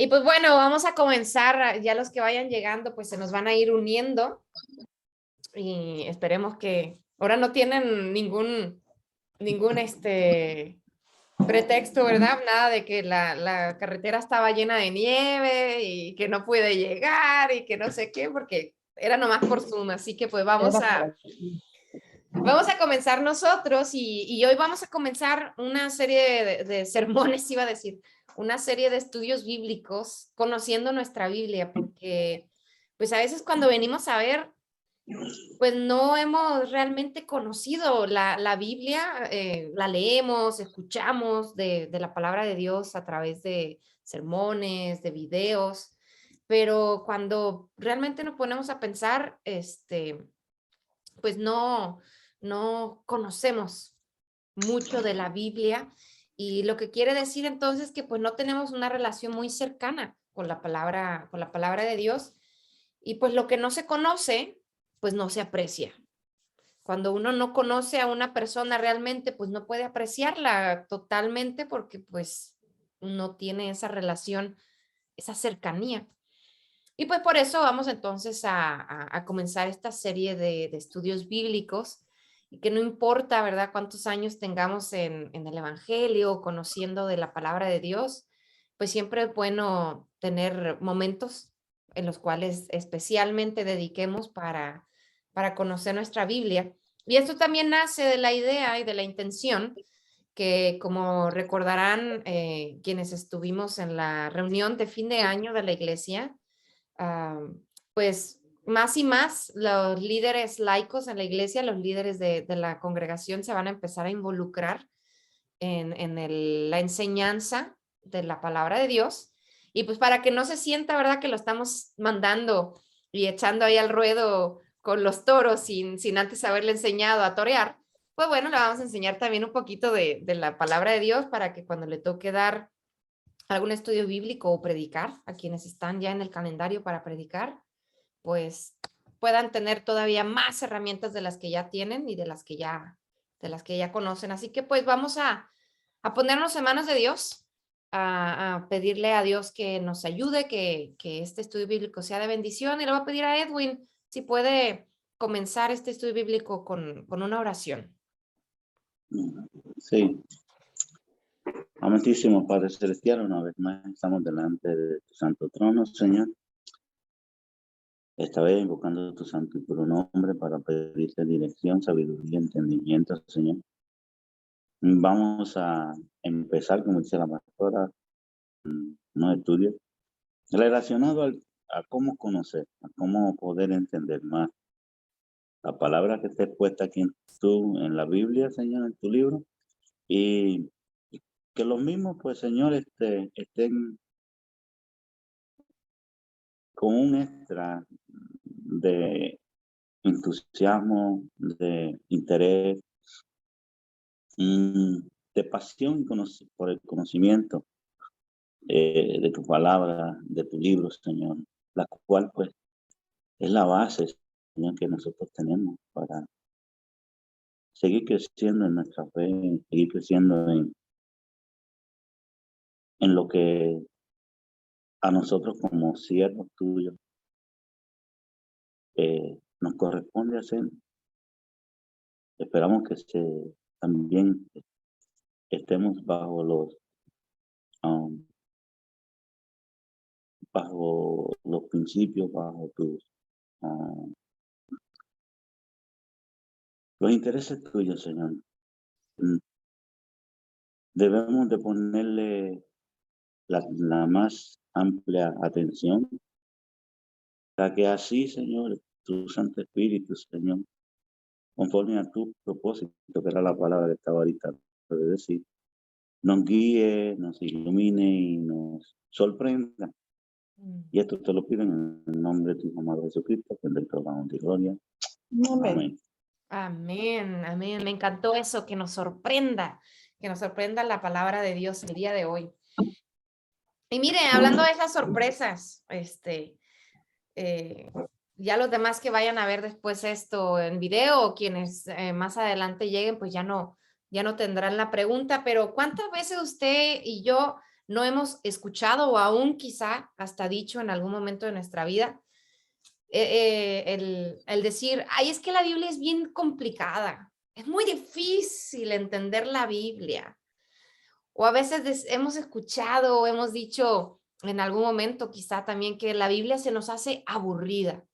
Y pues bueno, vamos a comenzar, ya los que vayan llegando, pues se nos van a ir uniendo y esperemos que ahora no tienen ningún pretexto, ¿verdad? Nada de que la carretera estaba llena de nieve y que no pude llegar y que no sé qué, porque era nomás por Zoom, así que pues vamos a comenzar nosotros y hoy vamos a comenzar una serie de sermones, iba a decir, una serie de estudios bíblicos, conociendo nuestra Biblia, porque pues a veces cuando venimos a ver, pues no hemos realmente conocido la Biblia, la leemos, escuchamos de la palabra de Dios a través de sermones, de videos, pero cuando realmente nos ponemos a pensar, pues no conocemos mucho de la Biblia y lo que quiere decir entonces que pues no tenemos una relación muy cercana con la palabra de Dios y pues lo que no se conoce, pues no se aprecia. Cuando uno no conoce a una persona realmente, pues no puede apreciarla totalmente porque pues no tiene esa relación, esa cercanía. Y pues por eso vamos entonces a comenzar esta serie de estudios bíblicos y que no importa, ¿verdad?, cuántos años tengamos en el Evangelio, conociendo de la palabra de Dios, pues siempre es bueno tener momentos en los cuales especialmente dediquemos para conocer nuestra Biblia. Y esto también nace de la idea y de la intención que, como recordarán quienes estuvimos en la reunión de fin de año de la iglesia, ah, pues más y más los líderes laicos en la iglesia, los líderes de la congregación se van a empezar a involucrar en la enseñanza de la palabra de Dios. Y pues para que no se sienta, ¿verdad?, que lo estamos mandando y echando ahí al ruedo con los toros sin antes haberle enseñado a torear, pues bueno, le vamos a enseñar también un poquito de la palabra de Dios para que cuando le toque dar algún estudio bíblico o predicar a quienes están ya en el calendario para predicar, pues puedan tener todavía más herramientas de las que ya tienen y de las que ya conocen. Así que pues vamos a ponernos en manos de Dios, a pedirle a Dios que nos ayude, que este estudio bíblico sea de bendición y le voy a pedir a Edwin si puede comenzar este estudio bíblico con una oración. Sí, amantísimo Padre Celestial, una vez más estamos delante de tu santo trono, Señor. Esta vez invocando tu santo y puro nombre para pedirte dirección, sabiduría y entendimiento, Señor. Vamos a empezar, como dice la pastora, unos estudios relacionados a cómo conocer, a cómo poder entender más la palabra que esté puesta aquí en la Biblia, Señor, en tu libro, y que los mismos, pues, Señor, estén con un extra de entusiasmo, de interés, de pasión por el conocimiento de tu palabra, de tu libro, Señor, la cual pues es la base, Señor, que nosotros tenemos para seguir creciendo en nuestra fe, seguir creciendo en lo que a nosotros como siervos tuyos nos corresponde hacer. Esperamos que también estemos um, bajo los principios, bajo los intereses tuyos, Señor. Debemos de ponerle la más amplia atención para que así, Señor, tu Santo Espíritu, Señor, conforme a tu propósito, que era la palabra que estaba ahorita de decir, nos guíe, nos ilumine y nos sorprenda. Y esto te lo pido en el nombre de tu amado Jesucristo, que es del programa de gloria. Amén. Amén, amén. Me encantó eso, que nos sorprenda la palabra de Dios el día de hoy. Y mire, hablando de esas sorpresas, eh, ya los demás que vayan a ver después esto en video o quienes más adelante lleguen, pues ya no tendrán la pregunta, pero ¿cuántas veces usted y yo no hemos escuchado o aún quizá hasta dicho en algún momento de nuestra vida, el decir, ay, es que la Biblia es bien complicada, es muy difícil entender la Biblia. O a veces hemos escuchado o hemos dicho en algún momento quizá también que la Biblia se nos hace aburrida,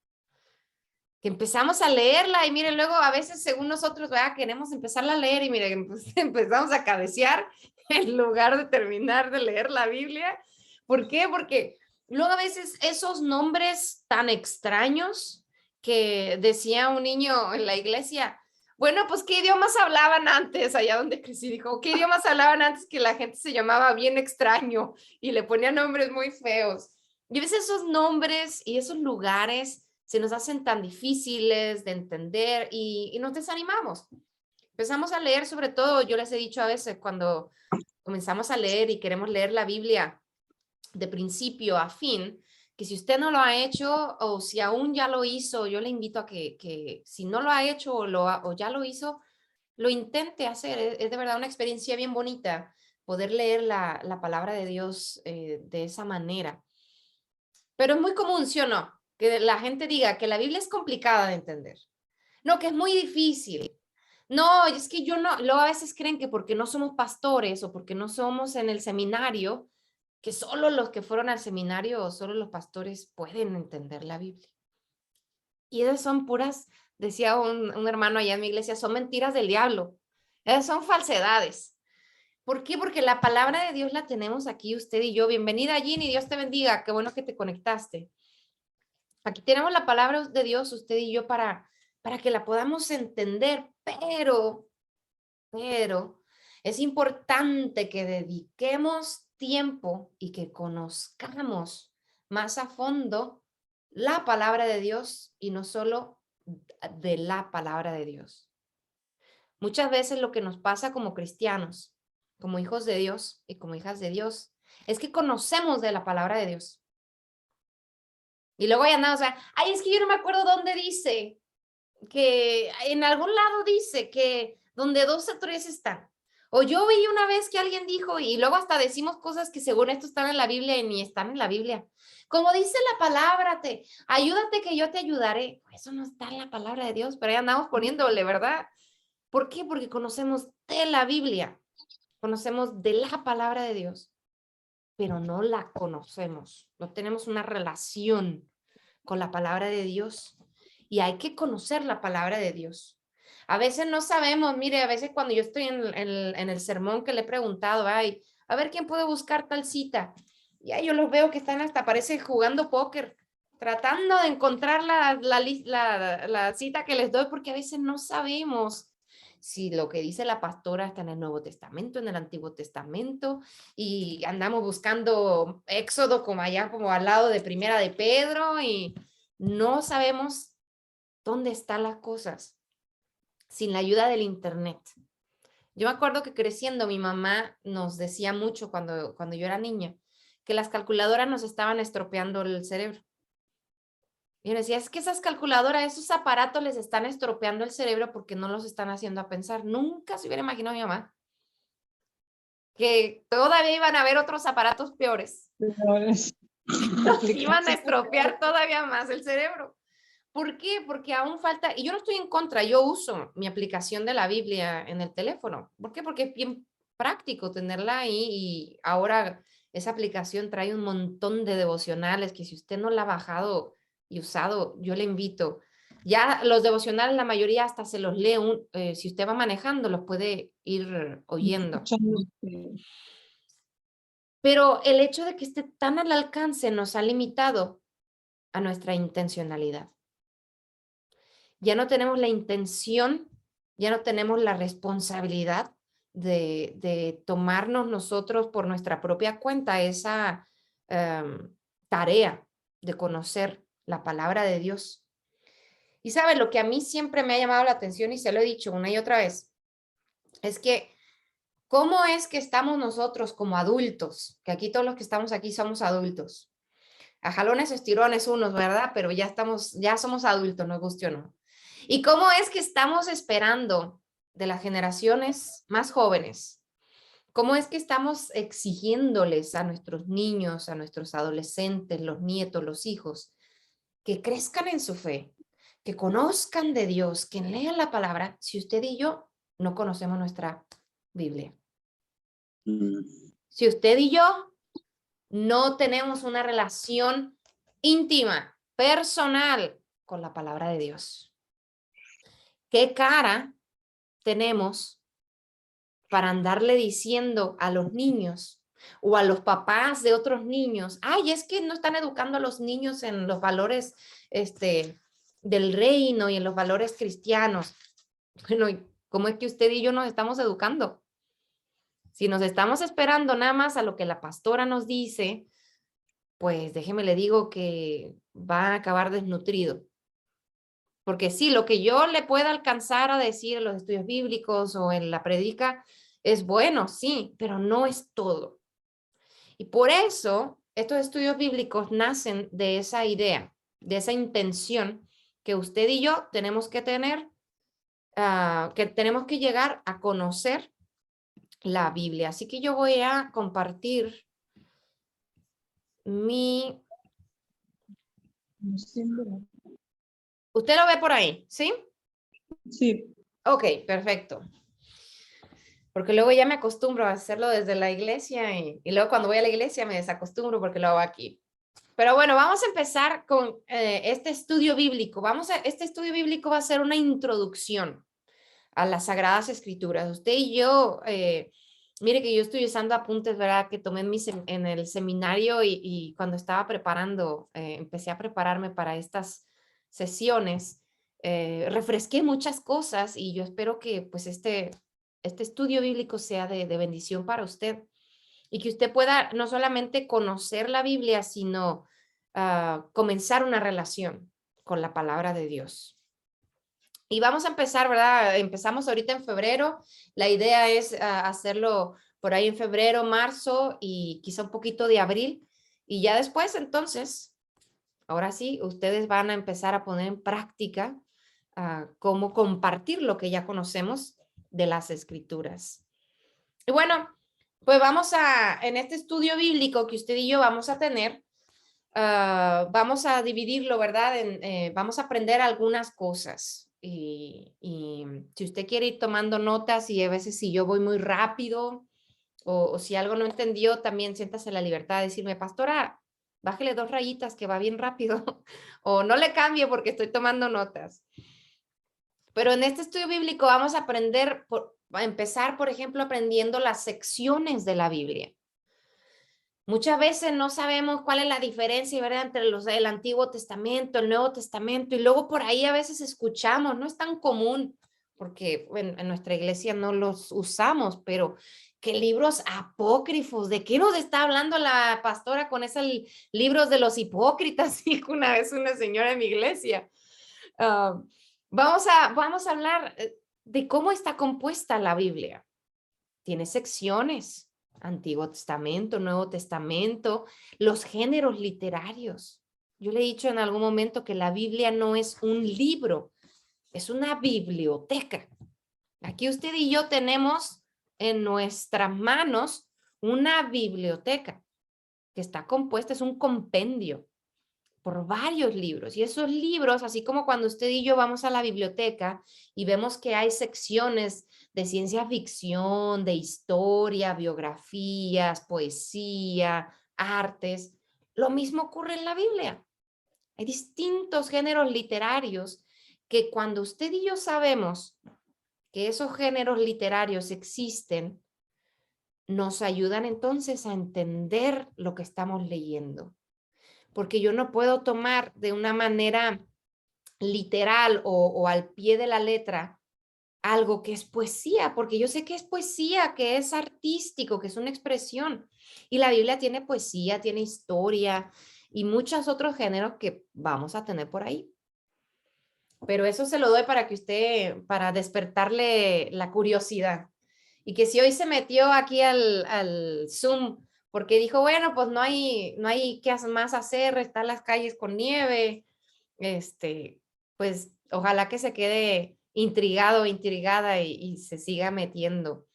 que empezamos a leerla y miren, luego a veces según nosotros, ¿verdad? Queremos empezarla a leer y miren, pues, empezamos a cabecear en lugar de terminar de leer la Biblia. ¿Por qué? Porque luego a veces esos nombres tan extraños que decía un niño en la iglesia, bueno, pues ¿qué idiomas hablaban antes allá donde crecí? Dijo, ¿qué idiomas hablaban antes que la gente se llamaba bien extraño y le ponía nombres muy feos? Y a veces esos nombres y esos lugares se nos hacen tan difíciles de entender y nos desanimamos. Empezamos a leer, sobre todo, yo les he dicho a veces, cuando comenzamos a leer y queremos leer la Biblia de principio a fin, que si usted no lo ha hecho o si aún ya lo hizo, yo le invito a que si no lo ha hecho o ya lo hizo, lo intente hacer. Es de verdad una experiencia bien bonita poder leer la palabra de Dios de esa manera. Pero es muy común, ¿sí o no? Que la gente diga que la Biblia es complicada de entender. No, que es muy difícil. No, es que yo no, luego a veces creen que porque no somos pastores o porque no somos en el seminario, que solo los que fueron al seminario o solo los pastores pueden entender la Biblia. Y esas son puras, decía un hermano allá en mi iglesia, son mentiras del diablo. Esas son falsedades. ¿Por qué? Porque la palabra de Dios la tenemos aquí, usted y yo. Bienvenida, Ginny, Dios te bendiga. Qué bueno que te conectaste. Aquí tenemos la palabra de Dios, usted y yo, para que la podamos entender, pero es importante que dediquemos tiempo y que conozcamos más a fondo la palabra de Dios y no solo de la palabra de Dios. Muchas veces lo que nos pasa como cristianos, como hijos de Dios y como hijas de Dios, es que conocemos de la palabra de Dios. Y luego ya andamos, o sea, ay, es que yo no me acuerdo dónde dice, que en algún lado dice que donde dos o tres están. O yo vi una vez que alguien dijo, y luego hasta decimos cosas que según esto están en la Biblia y ni están en la Biblia. Como dice la palabra, ayúdate que yo te ayudaré. Eso no está en la palabra de Dios, pero ahí andamos poniéndole, ¿verdad? ¿Por qué? Porque conocemos de la Biblia, conocemos de la palabra de Dios, pero no la conocemos, no tenemos una relación con la palabra de Dios y hay que conocer la palabra de Dios. A veces no sabemos, mire, a veces cuando yo estoy en el sermón que le he preguntado, ay, a ver quién puede buscar tal cita, y ahí yo los veo que están hasta parece jugando póker, tratando de encontrar la cita que les doy, porque a veces no sabemos si lo que dice la pastora está en el Nuevo Testamento, en el Antiguo Testamento, y andamos buscando Éxodo como allá, como al lado de Primera de Pedro, y no sabemos dónde están las cosas sin la ayuda del Internet. Yo me acuerdo que creciendo mi mamá nos decía mucho cuando yo era niña, que las calculadoras nos estaban estropeando el cerebro. Y yo decía, es que esas calculadoras, esos aparatos les están estropeando el cerebro porque no los están haciendo a pensar. Nunca se hubiera imaginado mi mamá que todavía iban a haber otros aparatos peores. Nos iban a estropear todavía más el cerebro. ¿Por qué? Porque aún falta, y yo no estoy en contra, yo uso mi aplicación de la Biblia en el teléfono. ¿Por qué? Porque es bien práctico tenerla ahí y ahora esa aplicación trae un montón de devocionales que si usted no la ha bajado y usado, yo le invito. Ya los devocionales, la mayoría hasta se los lee, si usted va manejando, los puede ir oyendo. Pero el hecho de que esté tan al alcance nos ha limitado a nuestra intencionalidad. Ya no tenemos la intención, ya no tenemos la responsabilidad de tomarnos nosotros por nuestra propia cuenta esa tarea de conocer la palabra de Dios. Y sabe, lo que a mí siempre me ha llamado la atención y se lo he dicho una y otra vez, es que ¿cómo es que estamos nosotros como adultos? Que aquí todos los que estamos aquí somos adultos. A jalones, estirones unos, ¿verdad? Pero ya somos adultos, nos guste o no. ¿Y cómo es que estamos esperando de las generaciones más jóvenes ¿Cómo es que estamos exigiéndoles a nuestros niños, a nuestros adolescentes, los nietos, los hijos, que crezcan en su fe, que conozcan de Dios, que lean la palabra, si usted y yo no conocemos nuestra Biblia? mm, Si usted y yo no tenemos una relación íntima, personal con la palabra de Dios, ¿qué cara tenemos para andarle diciendo a los niños o a los papás de otros niños, ay, es que no están educando a los niños en los valores del reino y en los valores cristianos? Bueno, ¿cómo es que usted y yo nos estamos educando? Si nos estamos esperando nada más a lo que la pastora nos dice, pues déjeme le digo que va a acabar desnutrido. Porque sí, lo que yo le pueda alcanzar a decir en los estudios bíblicos o en la predica es bueno, sí, pero no es todo. Y por eso estos estudios bíblicos nacen de esa idea, de esa intención que usted y yo tenemos que tener, que tenemos que llegar a conocer la Biblia. Así que yo voy a compartir mi... ¿Usted lo ve por ahí? ¿Sí? Sí, Ok, perfecto. Porque luego ya me acostumbro a hacerlo desde la iglesia y luego cuando voy a la iglesia me desacostumbro porque lo hago aquí. Pero bueno, vamos a empezar con este estudio bíblico. Este estudio bíblico va a ser una introducción a las Sagradas Escrituras. Usted y yo, mire que yo estoy usando apuntes, ¿verdad? Que tomé en el seminario y cuando estaba preparando, empecé a prepararme para estas sesiones, refresqué muchas cosas y yo espero que pues este estudio bíblico sea de bendición para usted y que usted pueda no solamente conocer la Biblia, sino comenzar una relación con la palabra de Dios. Y vamos a empezar, ¿verdad? Empezamos ahorita en febrero. La idea es hacerlo por ahí en febrero, marzo y quizá un poquito de abril. Y ya después, entonces, ahora sí, ustedes van a empezar a poner en práctica cómo compartir lo que ya conocemos de las Escrituras. Y bueno, pues en este estudio bíblico que usted y yo vamos a tener, vamos a dividirlo, ¿verdad? Vamos a aprender algunas cosas. Y si usted quiere ir tomando notas y a veces si yo voy muy rápido o si algo no entendió, también siéntase la libertad de decirme, pastora, bájele 2 rayitas que va bien rápido o no le cambie porque estoy tomando notas. Pero en este estudio bíblico vamos a a empezar, por ejemplo, aprendiendo las secciones de la Biblia. Muchas veces no sabemos cuál es la diferencia, ¿verdad?, entre el Antiguo Testamento, el Nuevo Testamento, y luego por ahí a veces escuchamos, no es tan común, porque en nuestra iglesia no los usamos, pero ¿qué libros apócrifos? ¿De qué nos está hablando la pastora con esos libros de los hipócritas? Dijo una vez una señora en mi iglesia. Vamos a hablar de cómo está compuesta la Biblia. Tiene secciones. Antiguo Testamento, Nuevo Testamento, los géneros literarios. Yo le he dicho en algún momento que la Biblia no es un libro, es una biblioteca. Aquí usted y yo tenemos en nuestras manos una biblioteca que está compuesta, es un compendio por varios libros. Y esos libros, así como cuando usted y yo vamos a la biblioteca y vemos que hay secciones de ciencia ficción, de historia, biografías, poesía, artes, lo mismo ocurre en la Biblia. Hay distintos géneros literarios que cuando usted y yo sabemos que esos géneros literarios existen, nos ayudan entonces a entender lo que estamos leyendo. Porque yo no puedo tomar de una manera literal o al pie de la letra algo que es poesía, porque yo sé que es poesía, que es artístico, que es una expresión. Y la Biblia tiene poesía, tiene historia y muchos otros géneros que vamos a tener por ahí. Pero eso se lo doy para que para despertarle la curiosidad. Y que si hoy se metió aquí al Zoom, porque dijo, bueno, pues no hay qué más hacer, están las calles con nieve, pues ojalá que se quede intrigado, intrigada y se siga metiendo.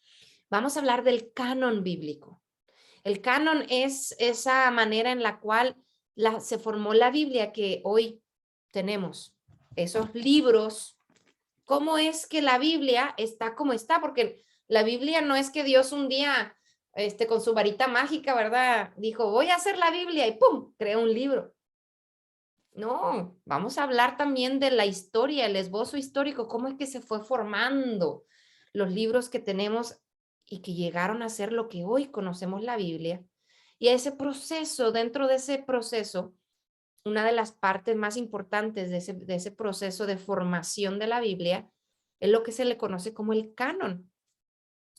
Vamos a hablar del canon bíblico. El canon es esa manera en la cual se formó la Biblia que hoy tenemos. Esos libros, ¿cómo es que la Biblia está como está? Porque la Biblia no es que Dios un día, con su varita mágica, ¿verdad? Dijo, voy a hacer la Biblia y ¡pum! Creó un libro. No, vamos a hablar también de la historia, el esbozo histórico, cómo es que se fue formando los libros que tenemos y que llegaron a ser lo que hoy conocemos la Biblia. Y ese proceso, dentro de ese proceso, una de las partes más importantes de ese proceso de formación de la Biblia es lo que se le conoce como el canon.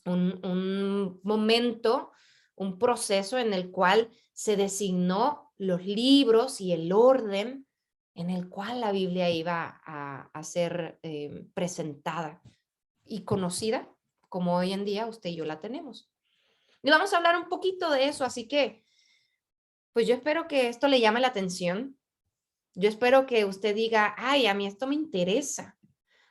Un momento, un proceso en el cual se designó los libros y el orden en el cual la Biblia iba a ser presentada y conocida como hoy en día usted y yo la tenemos. Y vamos a hablar un poquito de eso, así que pues yo espero que esto le llame la atención. Yo espero que usted diga, ay, a mí esto me interesa.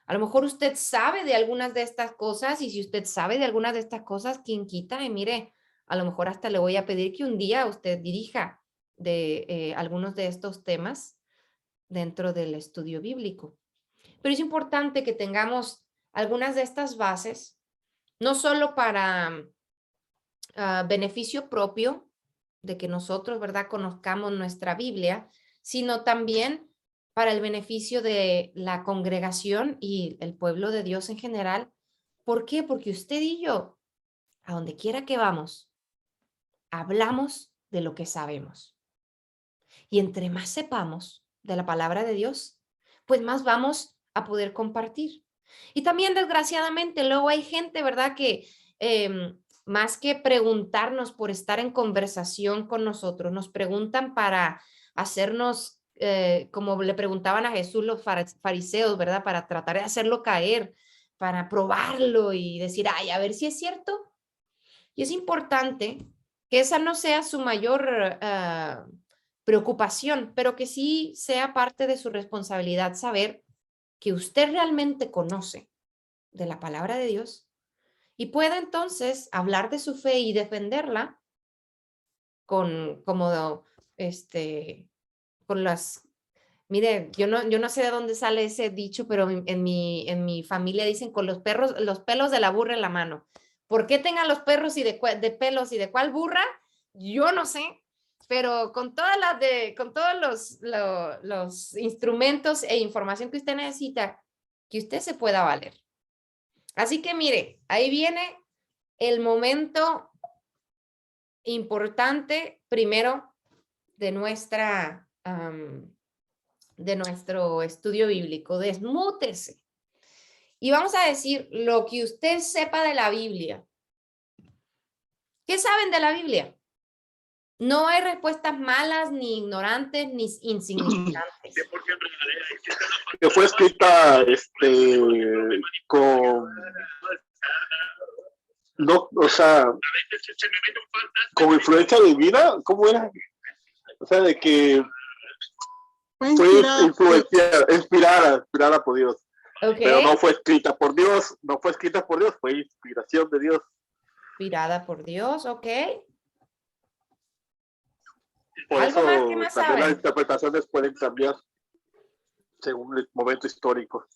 A lo mejor usted sabe de algunas de estas cosas y si usted sabe de algunas de estas cosas, ¿quién quita? Y mire, a lo mejor hasta le voy a pedir que un día usted dirija de algunos de estos temas dentro del estudio bíblico. Pero es importante que tengamos algunas de estas bases, no solo para beneficio propio de que nosotros, ¿verdad?, conozcamos nuestra Biblia, sino también para el beneficio de la congregación y el pueblo de Dios en general. ¿Por qué? Porque usted y yo, a donde quiera que vamos, hablamos de lo que sabemos. Y entre más sepamos de la palabra de Dios, pues más vamos a poder compartir. Y también, desgraciadamente, luego hay gente, ¿verdad?, que más que preguntarnos por estar en conversación con nosotros, nos preguntan para hacernos, como le preguntaban a Jesús los fariseos, ¿verdad?, para tratar de hacerlo caer, para probarlo y decir, ay, a ver si es cierto. Y es importante que esa no sea su mayor preocupación, pero que sí sea parte de su responsabilidad saber que usted realmente conoce de la palabra de Dios y pueda entonces hablar de su fe y defenderla con, como, con las, mire, yo no sé de dónde sale ese dicho, pero en mi familia dicen con los pelos de la burra en la mano. ¿Por qué tengan los perros y de pelos y de cuál burra? Yo no sé, pero con con todos los instrumentos e información que usted necesita, que usted se pueda valer. Así que mire, ahí viene el momento importante primero de de nuestro estudio bíblico. Desmútese. Y vamos a decir lo que usted sepa de la Biblia. ¿Qué saben de la Biblia? No hay respuestas malas, ni ignorantes, ni insignificantes. Que fue escrita con no, o sea, con influencia divina, ¿cómo era? O sea, de que fue inspirada por Dios. Okay. Pero no fue escrita por Dios, fue inspiración de Dios. Inspirada por Dios, ok. Por ¿Algo eso más que más también saben? las interpretaciones pueden cambiar según el momento histórico.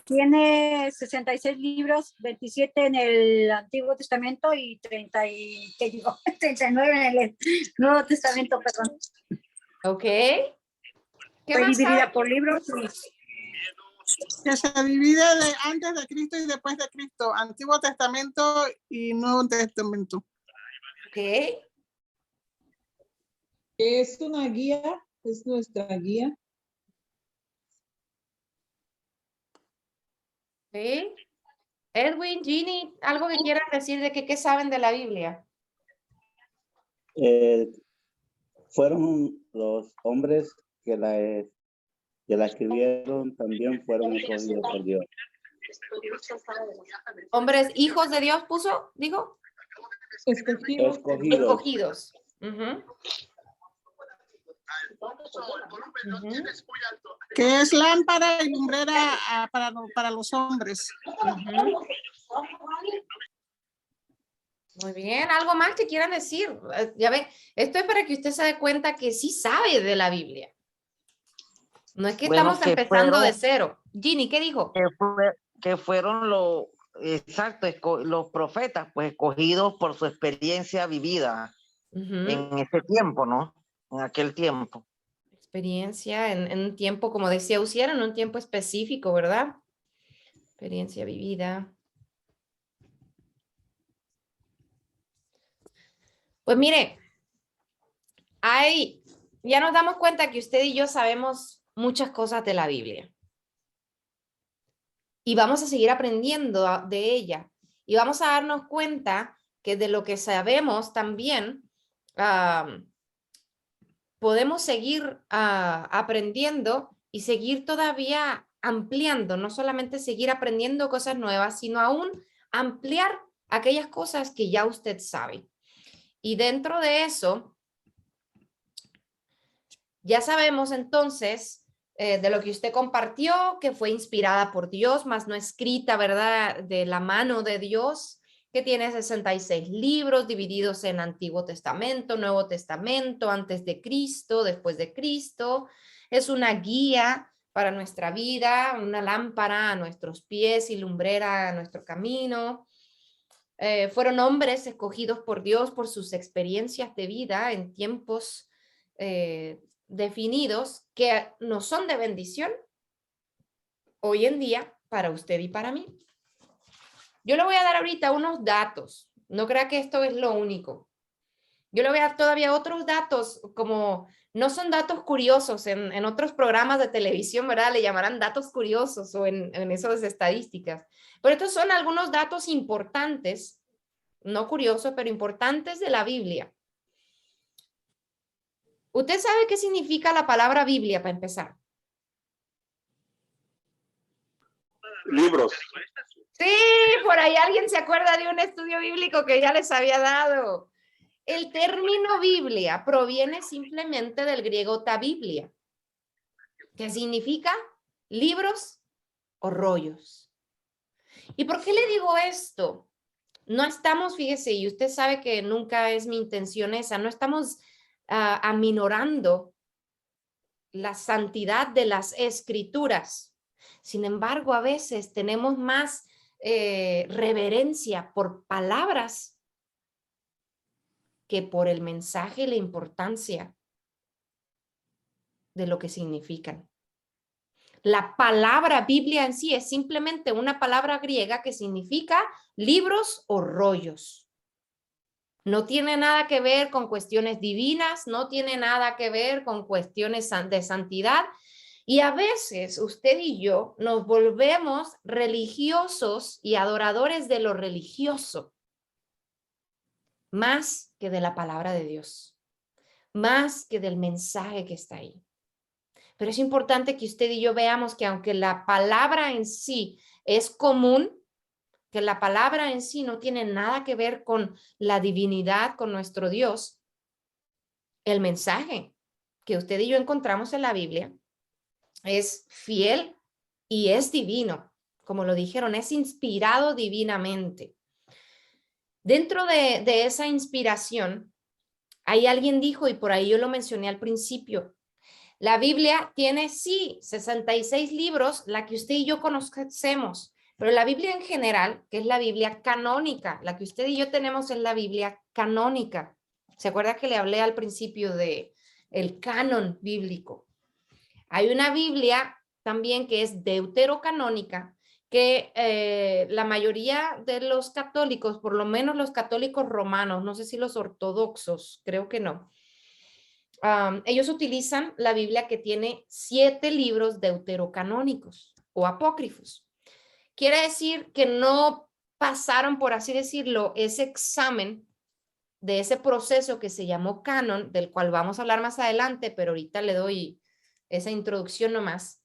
Tiene 66 libros, 27 en el Antiguo Testamento y 39 en el Nuevo Testamento, perdón. Ok. ¿Qué Fue más dividida saben? por libros. Que se divide de antes de Cristo y después de Cristo, Antiguo Testamento y Nuevo Testamento. Ok. Es una guía, es nuestra guía. Sí. Edwin, Ginny, ¿algo que quieran decir de qué saben de la Biblia? Fueron los hombres que la escribieron, también fueron escogidos por Dios. Hombres, hijos de Dios puso, digo. Escogidos. Escogidos. Ujú, que es lámpara y lumbrera para los hombres. ujú. Muy bien, ¿algo más que quieran decir? Ya ven, esto es para que usted se dé cuenta que sí sabe de la Biblia. No es que Bueno, estamos empezando de cero. Ginny, ¿qué dijo? que fueron los, exacto, los profetas, pues escogidos por su experiencia vivida Ujú. en ese tiempo, ¿no? En aquel tiempo. Experiencia en un tiempo, como decía Uciera, en un tiempo específico, ¿verdad? Experiencia vivida. Pues mire, ya nos damos cuenta que usted y yo sabemos muchas cosas de la Biblia. Y vamos a seguir aprendiendo de ella. Y vamos a darnos cuenta que de lo que sabemos también podemos seguir aprendiendo y seguir todavía ampliando, no solamente seguir aprendiendo cosas nuevas, sino aún ampliar aquellas cosas que ya usted sabe. Y dentro de eso, ya sabemos entonces de lo que usted compartió, que fue inspirada por Dios, más no escrita, ¿verdad? De la mano de Dios, que tiene 66 libros divididos en Antiguo Testamento, Nuevo Testamento, antes de Cristo, después de Cristo. Es una guía para nuestra vida, una lámpara a nuestros pies y lumbrera a nuestro camino. Fueron hombres escogidos por Dios por sus experiencias de vida en tiempos definidos que nos son de bendición hoy en día para usted y para mí. Yo le voy a dar ahorita unos datos. No crea que esto es lo único. Yo le voy a dar todavía otros datos, como no son datos curiosos en otros programas de televisión, ¿verdad? Le llamarán datos curiosos o en esas estadísticas. Pero estos son algunos datos importantes, no curiosos, pero importantes de la Biblia. ¿Usted sabe qué significa la palabra Biblia para empezar? Libros. Sí, por ahí alguien se acuerda de un estudio bíblico que ya les había dado. El término Biblia proviene simplemente del griego ta biblia, que significa libros o rollos. ¿Y por qué le digo esto? No estamos, fíjese, y usted sabe que nunca es mi intención esa, no estamos aminorando la santidad de las escrituras. Sin embargo, a veces tenemos más reverencia por palabras que por el mensaje y la importancia de lo que significan. La palabra Biblia en sí es simplemente una palabra griega que significa libros o rollos. No tiene nada que ver con cuestiones divinas, no tiene nada que ver con cuestiones de santidad. Y a veces usted y yo nos volvemos religiosos y adoradores de lo religioso, más que de la palabra de Dios, más que del mensaje que está ahí. Pero es importante que usted y yo veamos que aunque la palabra en sí es común, que la palabra en sí no tiene nada que ver con la divinidad, con nuestro Dios, el mensaje que usted y yo encontramos en la Biblia es fiel y es divino. Como lo dijeron, es inspirado divinamente. Dentro de esa inspiración, hay alguien dijo, y por ahí yo lo mencioné al principio, la Biblia tiene, sí, 66 libros, la que usted y yo conocemos, pero la Biblia en general, que es la Biblia canónica, la que usted y yo tenemos es la Biblia canónica. ¿Se acuerda que le hablé al principio de el canon bíblico? Hay una Biblia también que es deuterocanónica, que la mayoría de los católicos, por lo menos los católicos romanos, no sé si los ortodoxos, creo que no, ellos utilizan la Biblia que tiene 7 libros deuterocanónicos o apócrifos. Quiere decir que no pasaron, por así decirlo, ese examen de ese proceso que se llamó canon, del cual vamos a hablar más adelante, pero ahorita le doy esa introducción nomás.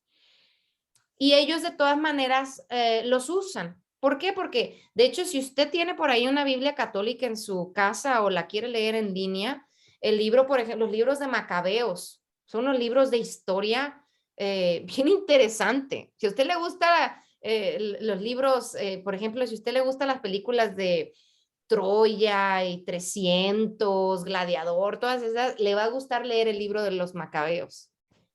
Y ellos de todas maneras los usan. ¿Por qué? Porque de hecho si usted tiene por ahí una Biblia católica en su casa o la quiere leer en línea, el libro, por ejemplo, los libros de Macabeos, Son unos libros de historia bien interesante. Si a usted le gusta los libros, por ejemplo, si a usted le gustan las películas de Troya y 300, Gladiador, todas esas, le va a gustar leer el libro de los Macabeos.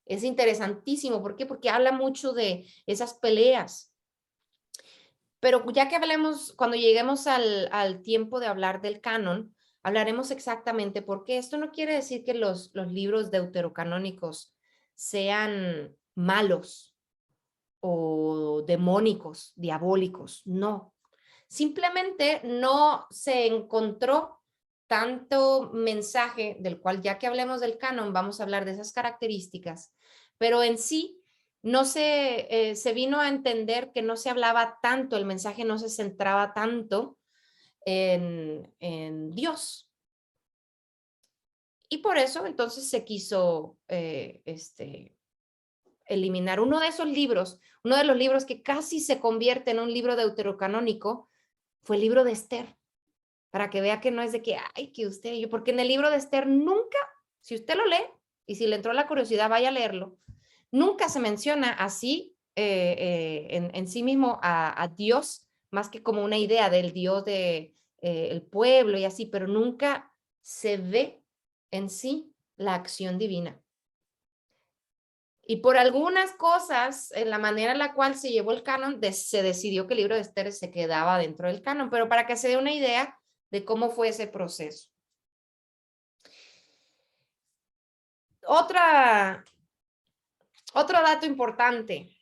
Es interesantísimo. ¿Por qué? Porque habla mucho de esas peleas. Pero ya que hablemos, cuando lleguemos al tiempo de hablar del canon, hablaremos exactamente por qué. Esto no quiere decir que los libros deuterocanónicos sean malos o demónicos, diabólicos. No. Simplemente no se encontró tanto mensaje, del cual ya que hablemos del canon, vamos a hablar de esas características, pero en sí no se vino a entender que no se hablaba tanto, el mensaje no se centraba tanto en Dios. Y por eso entonces se quiso eliminar uno de esos libros, uno de los libros que casi se convierte en un libro deuterocanónico, fue el libro de Esther, para que vea que no es de que, ay, que usted, yo, porque en el libro de Esther nunca, si usted lo lee, y si le entró la curiosidad, vaya a leerlo, nunca se menciona así en sí mismo a Dios, más que como una idea del Dios de el pueblo y así, pero nunca se ve en sí la acción divina. Y por algunas cosas, en la manera en la cual se llevó el canon, se decidió que el libro de Esther se quedaba dentro del canon, pero para que se dé una idea de cómo fue ese proceso. Otro dato importante.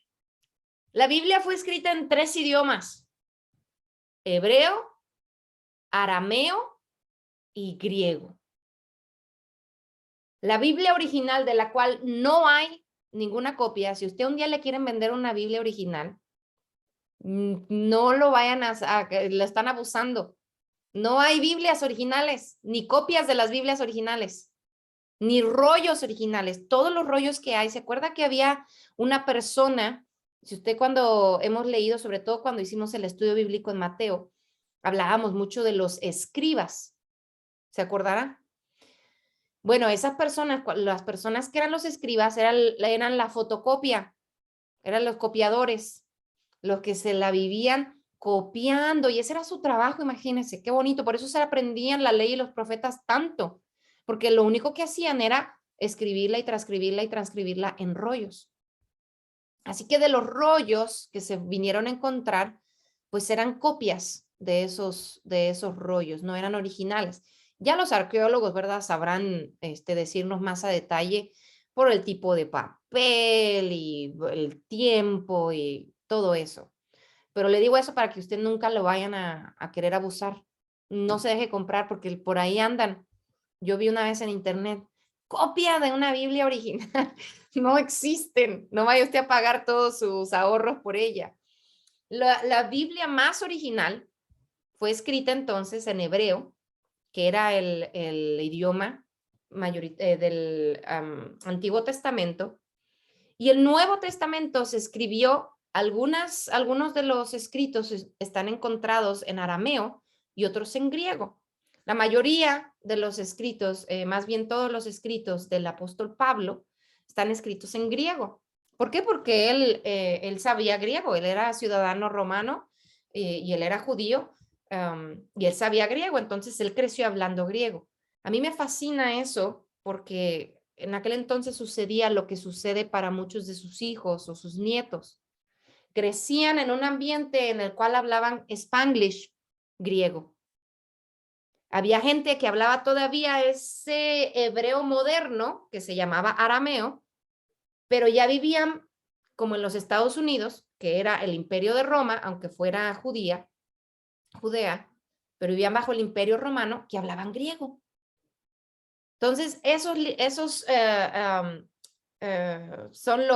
La Biblia fue escrita en 3 idiomas: hebreo, arameo y griego. La Biblia original, de la cual no hay ninguna copia, si usted un día le quieren vender una Biblia original, no lo vayan lo están abusando. No hay Biblias originales, ni copias de las Biblias originales, ni rollos originales. Todos los rollos que hay, ¿se acuerda que había una persona? Si usted, cuando hemos leído, sobre todo cuando hicimos el estudio bíblico en Mateo, hablábamos mucho de los escribas. ¿Se acordará? Bueno, esas personas, las personas que eran los escribas, eran la fotocopia, eran los copiadores, los que se la vivían copiando, y ese era su trabajo. Imagínense, qué bonito. Por eso se aprendían la ley y los profetas tanto, porque lo único que hacían era escribirla y transcribirla en rollos. Así que de los rollos que se vinieron a encontrar, pues eran copias de esos rollos, no eran originales. Ya los arqueólogos, ¿verdad?, sabrán decirnos más a detalle por el tipo de papel y el tiempo y todo eso. Pero le digo eso para que usted nunca lo vayan a querer abusar. No se deje comprar, porque por ahí andan. Yo vi una vez en internet, copia de una Biblia original. No existen. No vaya usted a pagar todos sus ahorros por ella. La Biblia más original fue escrita entonces en hebreo, que era el idioma del Antiguo Testamento, y el Nuevo Testamento se escribió, algunos de los escritos están encontrados en arameo y otros en griego. La mayoría de los escritos, más bien todos los escritos del apóstol Pablo, están escritos en griego. ¿Por qué? Porque él sabía griego, él era ciudadano romano y él era judío, y él sabía griego, entonces él creció hablando griego. A mí me fascina eso, porque en aquel entonces sucedía lo que sucede para muchos de sus hijos o sus nietos. Crecían en un ambiente en el cual hablaban Spanglish, griego. Había gente que hablaba todavía ese hebreo moderno que se llamaba arameo, pero ya vivían como en los Estados Unidos, que era el Imperio de Roma, aunque fuera Judea, pero vivían bajo el Imperio Romano, que hablaban griego. Entonces, esos son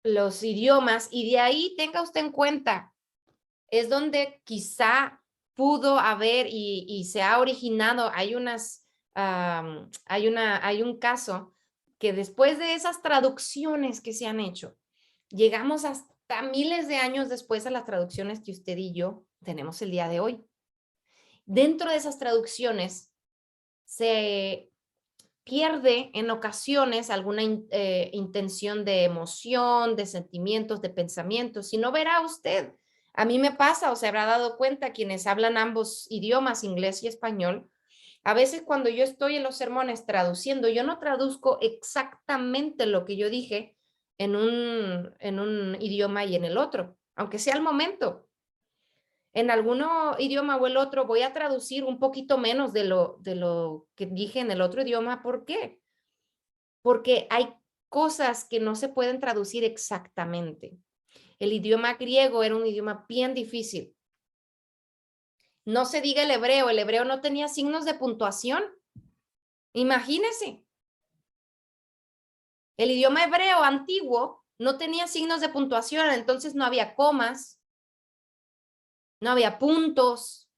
los idiomas, y de ahí tenga usted en cuenta, es donde quizá pudo haber y se ha originado. Hay un caso que después de esas traducciones que se han hecho, llegamos hasta miles de años después a las traducciones que usted y yo tenemos el día de hoy. Dentro de esas traducciones se pierde en ocasiones alguna intención de emoción, de sentimientos, de pensamientos. Si no, verá usted, a mí me pasa o se habrá dado cuenta quienes hablan ambos idiomas, inglés y español, a veces cuando yo estoy en los sermones traduciendo, yo no traduzco exactamente lo que yo dije en un idioma y en el otro, aunque sea al momento. En alguno idioma o el otro voy a traducir un poquito menos de lo que dije en el otro idioma. ¿Por qué? Porque hay cosas que no se pueden traducir exactamente. El idioma griego era un idioma bien difícil. No se diga el hebreo no tenía signos de puntuación. Imagínense. El idioma hebreo antiguo no tenía signos de puntuación, entonces no había comas, no había puntos.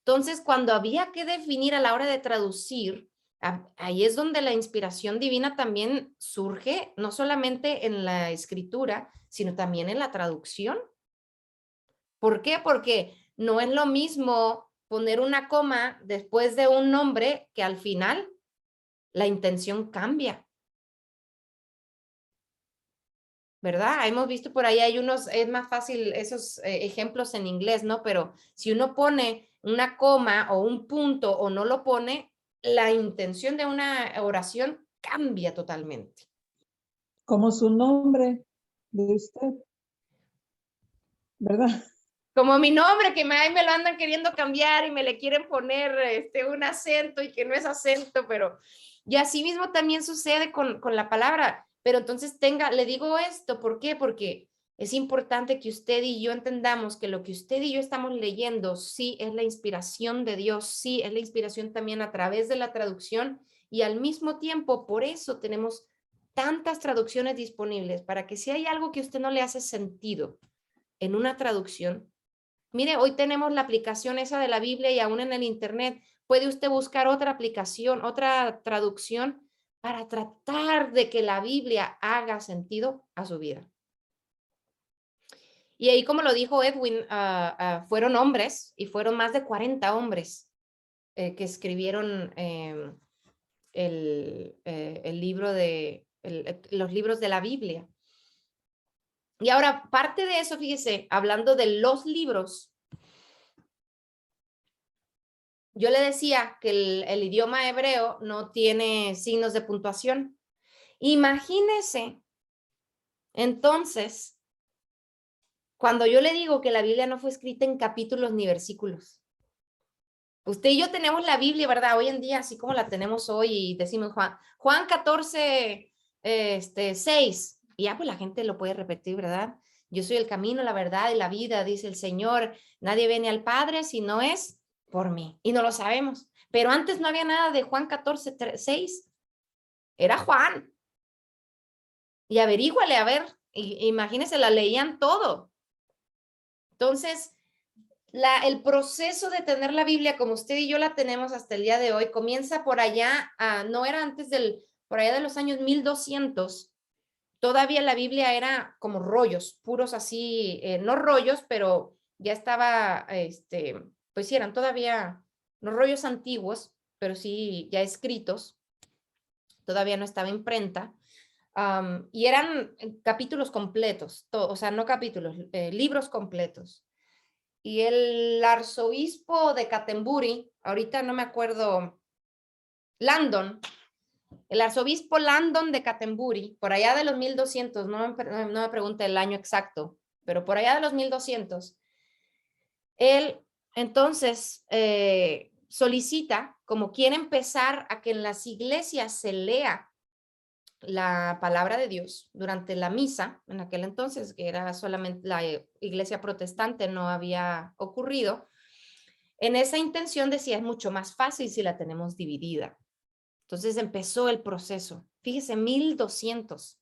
Entonces, cuando había que definir a la hora de traducir, ahí es donde la inspiración divina también surge, no solamente en la escritura, sino también en la traducción. ¿Por qué? Porque no es lo mismo poner una coma después de un nombre que al final la intención cambia. ¿Verdad? Hemos visto por ahí, hay unos, es más fácil esos ejemplos en inglés, ¿no? Pero si uno pone una coma o un punto o no lo pone, la intención de una oración cambia totalmente. Como su nombre de usted, ¿verdad? Como mi nombre, que me lo andan queriendo cambiar y me le quieren poner un acento y que no es acento, pero y así mismo también sucede con la palabra. Pero entonces le digo esto, ¿por qué? Porque es importante que usted y yo entendamos que lo que usted y yo estamos leyendo sí es la inspiración de Dios, sí es la inspiración también a través de la traducción y al mismo tiempo por eso tenemos tantas traducciones disponibles para que si hay algo que a usted no le hace sentido en una traducción, mire, hoy tenemos la aplicación esa de la Biblia y aún en el internet puede usted buscar otra aplicación, otra traducción para tratar de que la Biblia haga sentido a su vida. Y ahí, como lo dijo Edwin, fueron hombres y fueron más de 40 hombres que escribieron el libro los libros de la Biblia. Y ahora, parte de eso, fíjese, hablando de los libros, yo le decía que el idioma hebreo no tiene signos de puntuación. Imagínese, entonces, cuando yo le digo que la Biblia no fue escrita en capítulos ni versículos. Usted y yo tenemos la Biblia, ¿verdad? Hoy en día, así como la tenemos hoy, y decimos Juan 14, 6. Y ya pues la gente lo puede repetir, ¿verdad? Yo soy el camino, la verdad y la vida, dice el Señor. Nadie viene al Padre si no es por mí. Y no lo sabemos. Pero antes no había nada de Juan 14, 6. Era Juan. Y averíguale, a ver, imagínense, la leían todo. Entonces, el proceso de tener la Biblia como usted y yo la tenemos hasta el día de hoy comienza por allá, no era antes por allá de los años 1200. Todavía la Biblia era como rollos, puros así, no rollos, pero ya estaba, pues sí, eran todavía no rollos antiguos, pero sí ya escritos. Todavía no estaba imprenta. Y eran capítulos completos, o sea, no capítulos, libros completos. Y el arzobispo de Canterbury, ahorita no me acuerdo, Landon, el arzobispo Landon de Canterbury, por allá de los 1200, no me pregunte el año exacto, pero por allá de los 1200, él entonces solicita, como quiere empezar a que en las iglesias se lea la palabra de Dios durante la misa, en aquel entonces, que era solamente la iglesia protestante, no había ocurrido. En esa intención decía, es mucho más fácil si la tenemos dividida. Entonces empezó el proceso. Fíjese, 1200,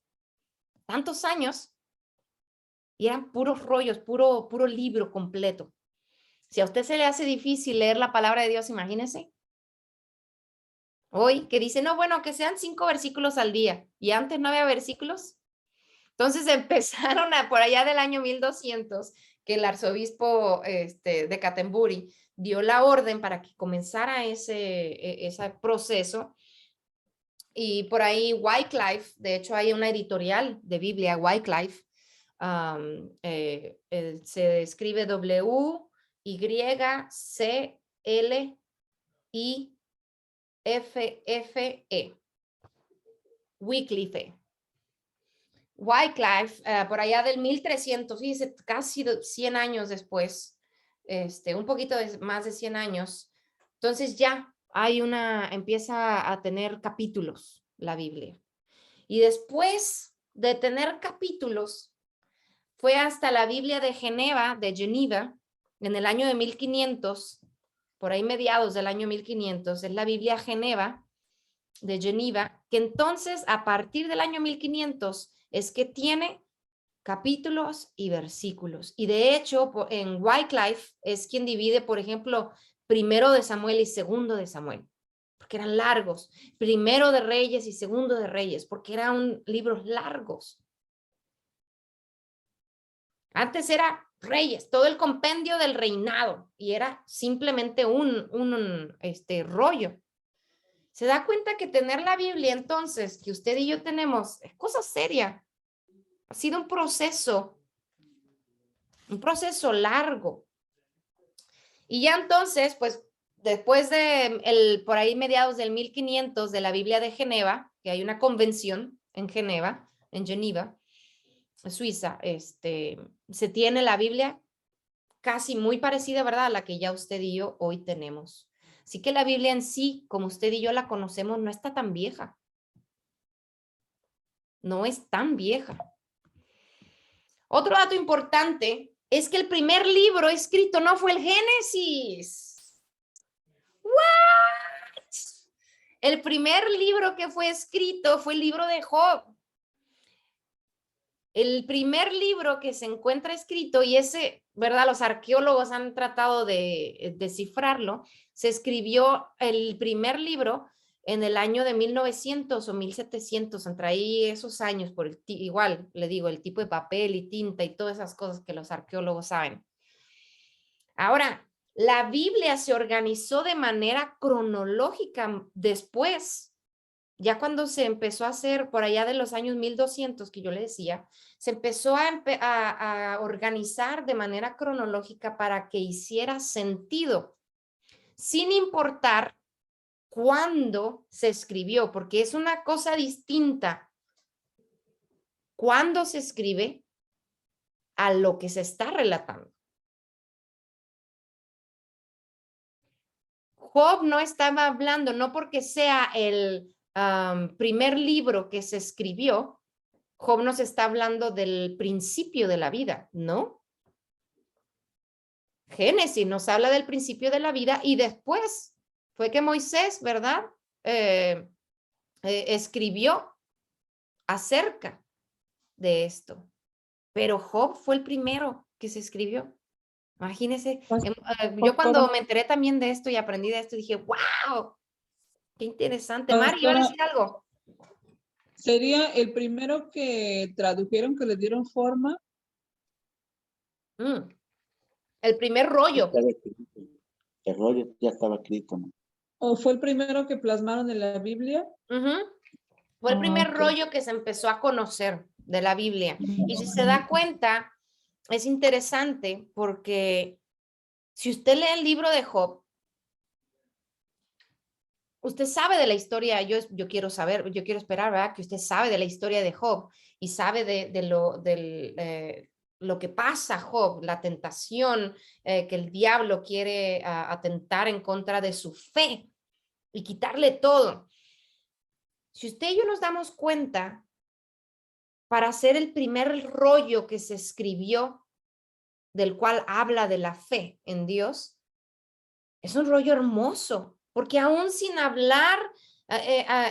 tantos años, y eran puros rollos, puro libro completo. Si a usted se le hace difícil leer la palabra de Dios, imagínese. Hoy que dice, no, bueno, que sean 5 versículos al día. Y antes no había versículos. Entonces empezaron por allá del año 1200, que el arzobispo de Canterbury dio la orden para que comenzara ese proceso. y por ahí Wycliffe, de hecho hay una editorial de Biblia, Wycliffe, se escribe W-Y-C-L-I-F-F-E, Wycliffe. Wycliffe, por allá del 1300, fíjese, casi 100 años después, un poquito más de 100 años, entonces ya empieza a tener capítulos la Biblia. Y después de tener capítulos, fue hasta la Biblia de Geneva, en el año de 1500, por ahí mediados del año 1500, es la Biblia de Geneva, que entonces a partir del año 1500 es que tiene capítulos y versículos. Y de hecho, en Wycliffe es quien divide, por ejemplo, primero de Samuel y segundo de Samuel, porque eran largos. Primero de Reyes y segundo de Reyes, porque eran libros largos. Antes era Reyes, todo el compendio del reinado, y era simplemente un rollo. Se da cuenta que tener la Biblia entonces, que usted y yo tenemos, es cosa seria. Ha sido un proceso largo. Y ya entonces, pues, después de por ahí mediados del 1500 de la Biblia de Geneva, que hay una convención en Geneva, Suiza, se tiene la Biblia casi muy parecida, ¿verdad?, a la que ya usted y yo hoy tenemos. Así que la Biblia en sí, como usted y yo la conocemos, no está tan vieja. No es tan vieja. Otro dato importante es que el primer libro escrito no fue el Génesis. ¿What? El primer libro que fue escrito fue el libro de Job. El primer libro que se encuentra escrito, y ese, ¿verdad? Los arqueólogos han tratado de descifrarlo, se escribió el primer libro en el año de 1900 o 1700, entre ahí esos años, igual, le digo, el tipo de papel y tinta y todas esas cosas que los arqueólogos saben. Ahora, la Biblia se organizó de manera cronológica después. Ya cuando se empezó a hacer por allá de los años 1200, que yo le decía, se empezó a organizar de manera cronológica para que hiciera sentido, sin importar cuándo se escribió, porque es una cosa distinta cuándo se escribe a lo que se está relatando. Job no estaba hablando, no porque sea el primer libro que se escribió, Job nos está hablando del principio de la vida, ¿no? Génesis nos habla del principio de la vida y después fue que Moisés, ¿verdad? Escribió acerca de esto. Pero Job fue el primero que se escribió. Imagínense, yo cuando me enteré también de esto y aprendí de esto, dije, wow, qué interesante. Mari, ¿iba a decir algo? ¿Sería el primero que tradujeron, que le dieron forma? El primer rollo. El rollo ya estaba escrito, ¿no? ¿O fue el primero que plasmaron en la Biblia? Fue el primer ok. rollo que se empezó a conocer de la Biblia. Y si se da cuenta, es interesante porque si usted lee el libro de Job, usted sabe de la historia, yo quiero saber, yo quiero esperar, ¿verdad? Que usted sabe de la historia de Job y sabe de lo que pasa Job, la tentación que el diablo quiere atentar en contra de su fe y quitarle todo. Si usted y yo nos damos cuenta, para hacer el primer rollo que se escribió, del cual habla de la fe en Dios, es un rollo hermoso, porque aún sin hablar,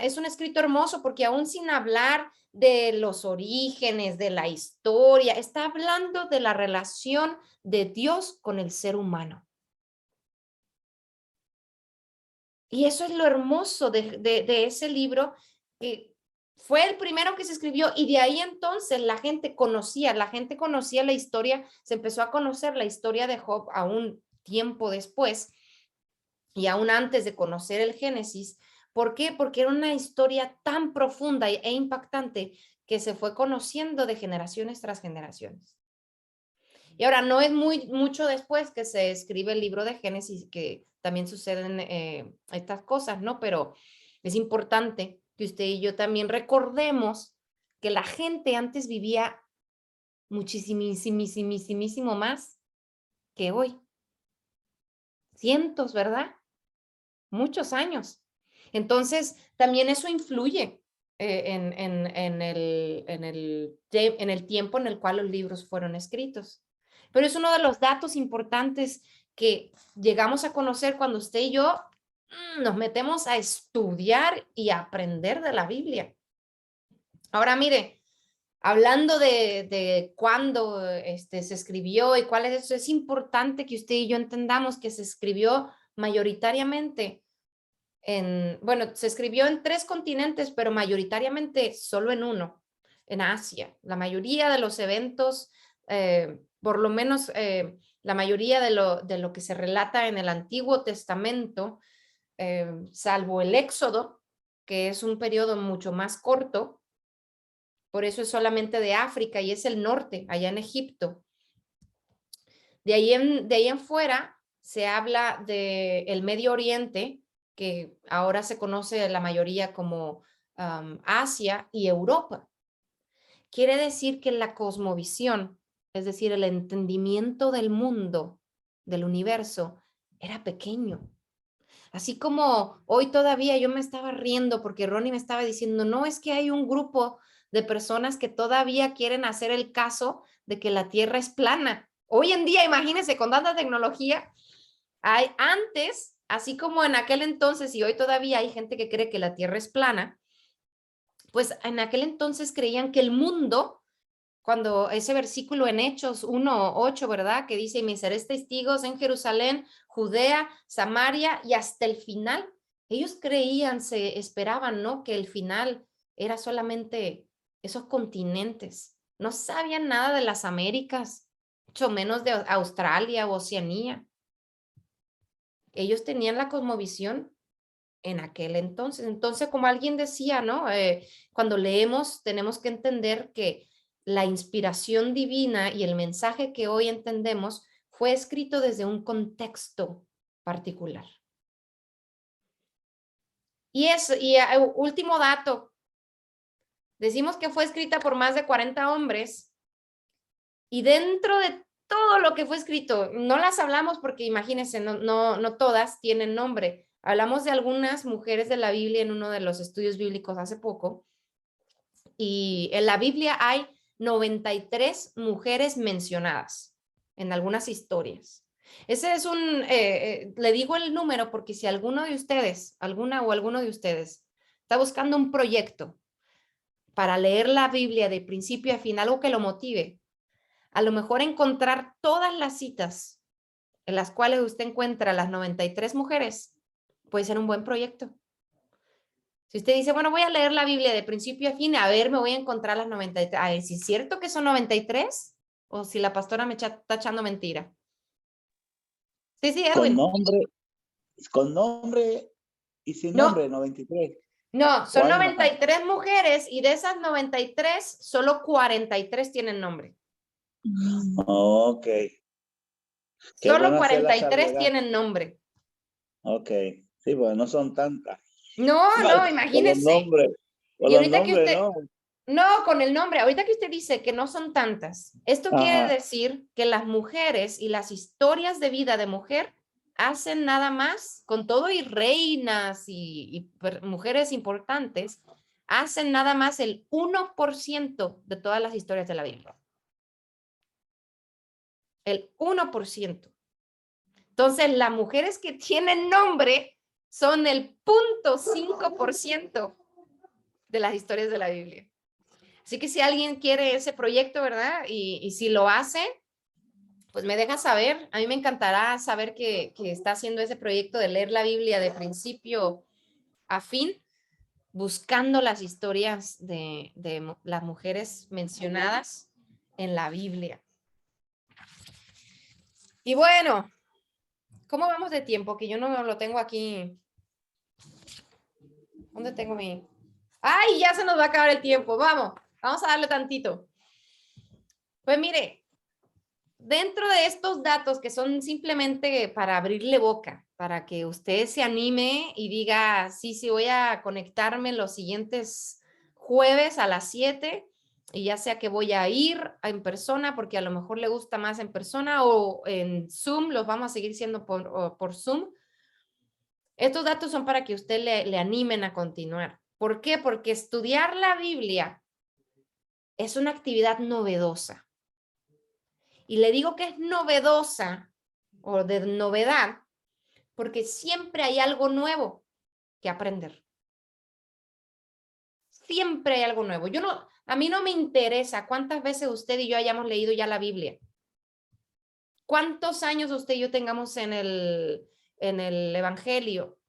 es un escrito hermoso, porque aún sin hablar de los orígenes, de la historia, está hablando de la relación de Dios con el ser humano. Y eso es lo hermoso de ese libro, que fue el primero que se escribió y de ahí entonces la gente conocía la historia, se empezó a conocer la historia de Job a un tiempo después y aún antes de conocer el Génesis, ¿Por qué? Porque era una historia tan profunda e impactante que se fue conociendo de generaciones tras generaciones. Y ahora no es mucho después que se escribe el libro de Génesis, que también suceden estas cosas, ¿no? Pero es importante que usted y yo también recordemos que la gente antes vivía muchísimo más que hoy. Cientos, ¿verdad? Muchos años. Entonces, también eso influye en el tiempo en el cual los libros fueron escritos. Pero es uno de los datos importantes que llegamos a conocer cuando usted y yo nos metemos a estudiar y a aprender de la Biblia. Ahora, mire, hablando de cuándo se escribió y cuál es eso, es importante que usted y yo entendamos que se escribió mayoritariamente bueno, se escribió en 3 continentes, pero mayoritariamente solo en uno, en Asia. La mayoría de los eventos, por lo menos la mayoría de lo que se relata en el Antiguo Testamento, salvo el Éxodo, que es un periodo mucho más corto, por eso es solamente de África y es el norte, allá en Egipto. De ahí en fuera se habla del Medio Oriente, que ahora se conoce la mayoría como Asia y Europa. Quiere decir que la cosmovisión, es decir, el entendimiento del mundo, del universo, era pequeño. Así como hoy todavía yo me estaba riendo porque Ronnie me estaba diciendo, no, es que hay un grupo de personas que todavía quieren hacer el caso de que la Tierra es plana. Hoy en día, imagínense, con tanta tecnología, antes, así como en aquel entonces, y hoy todavía hay gente que cree que la Tierra es plana, pues en aquel entonces creían que el mundo, cuando ese versículo en Hechos 1:8, ¿verdad? Que dice, y me seréis testigos en Jerusalén, Judea, Samaria y hasta el final. Ellos creían, se esperaban, ¿no? Que el final era solamente esos continentes. No sabían nada de las Américas, mucho menos de Australia o Oceanía. Ellos tenían la cosmovisión en aquel entonces. Entonces, como alguien decía, ¿no? Cuando leemos, tenemos que entender que la inspiración divina y el mensaje que hoy entendemos fue escrito desde un contexto particular. Y último dato, decimos que fue escrita por más de 40 hombres y dentro de todo lo que fue escrito, no las hablamos porque imagínense, no todas tienen nombre. Hablamos de algunas mujeres de la Biblia en uno de los estudios bíblicos hace poco y en la Biblia hay 93 mujeres mencionadas en algunas historias. Ese es le digo el número porque si alguno de ustedes, alguna o alguno de ustedes está buscando un proyecto para leer la Biblia de principio a fin, algo que lo motive, a lo mejor encontrar todas las citas en las cuales usted encuentra las 93 mujeres, puede ser un buen proyecto. Si usted dice, bueno, voy a leer la Biblia de principio a fin, a ver, me voy a encontrar las 93. A ver, si es cierto que son 93 o si la pastora me está echando mentira. Sí, Edwin. Con nombre y sin No. nombre, 93. No, son 93 mujeres y de esas 93, solo 43 tienen nombre. Ok. Solo 43 tienen nombre. Ok. Sí, pues no son tantas. No, imagínese. Con Y ahorita los nombres, no. No, con el nombre. Ahorita que usted dice que no son tantas, esto quiere decir que las mujeres y las historias de vida de mujer hacen nada más, con todo y reinas y mujeres importantes, hacen nada más el 1% de todas las historias de la Biblia. El 1%. Entonces, las mujeres que tienen nombre son el 0.5% de las historias de la Biblia. Así que si alguien quiere ese proyecto, ¿verdad? Y si lo hace, pues me deja saber. A mí me encantará saber que está haciendo ese proyecto de leer la Biblia de principio a fin, buscando las historias de las mujeres mencionadas en la Biblia. Y bueno, ¿cómo vamos de tiempo? Que yo no lo tengo aquí. ¿Dónde tengo mi? ¡Ay, ya se nos va a acabar el tiempo! Vamos a darle tantito. Pues mire, dentro de estos datos que son simplemente para abrirle boca, para que usted se anime y diga, sí, voy a conectarme los siguientes jueves a las 7 y ya sea que voy a ir en persona porque a lo mejor le gusta más en persona o en Zoom, los vamos a seguir siendo por Zoom. Estos datos son para que usted le animen a continuar. ¿Por qué? Porque estudiar la Biblia es una actividad novedosa. Y le digo que es novedosa o de novedad porque siempre hay algo nuevo que aprender. Siempre hay algo nuevo. A mí no me interesa cuántas veces usted y yo hayamos leído ya la Biblia. ¿Cuántos años usted y yo tengamos en el Evangelio?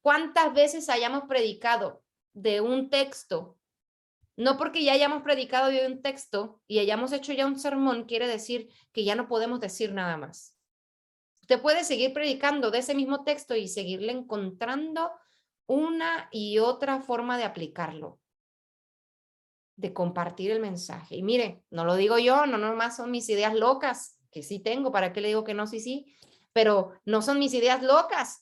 ¿Cuántas veces hayamos predicado de un texto? No porque ya hayamos predicado de un texto y hayamos hecho ya un sermón, quiere decir que ya no podemos decir nada más. Usted puede seguir predicando de ese mismo texto y seguirle encontrando una y otra forma de aplicarlo, de compartir el mensaje. Y mire, no lo digo yo, no nomás son mis ideas locas, que sí tengo, ¿para qué le digo que no? Sí, pero no son mis ideas locas.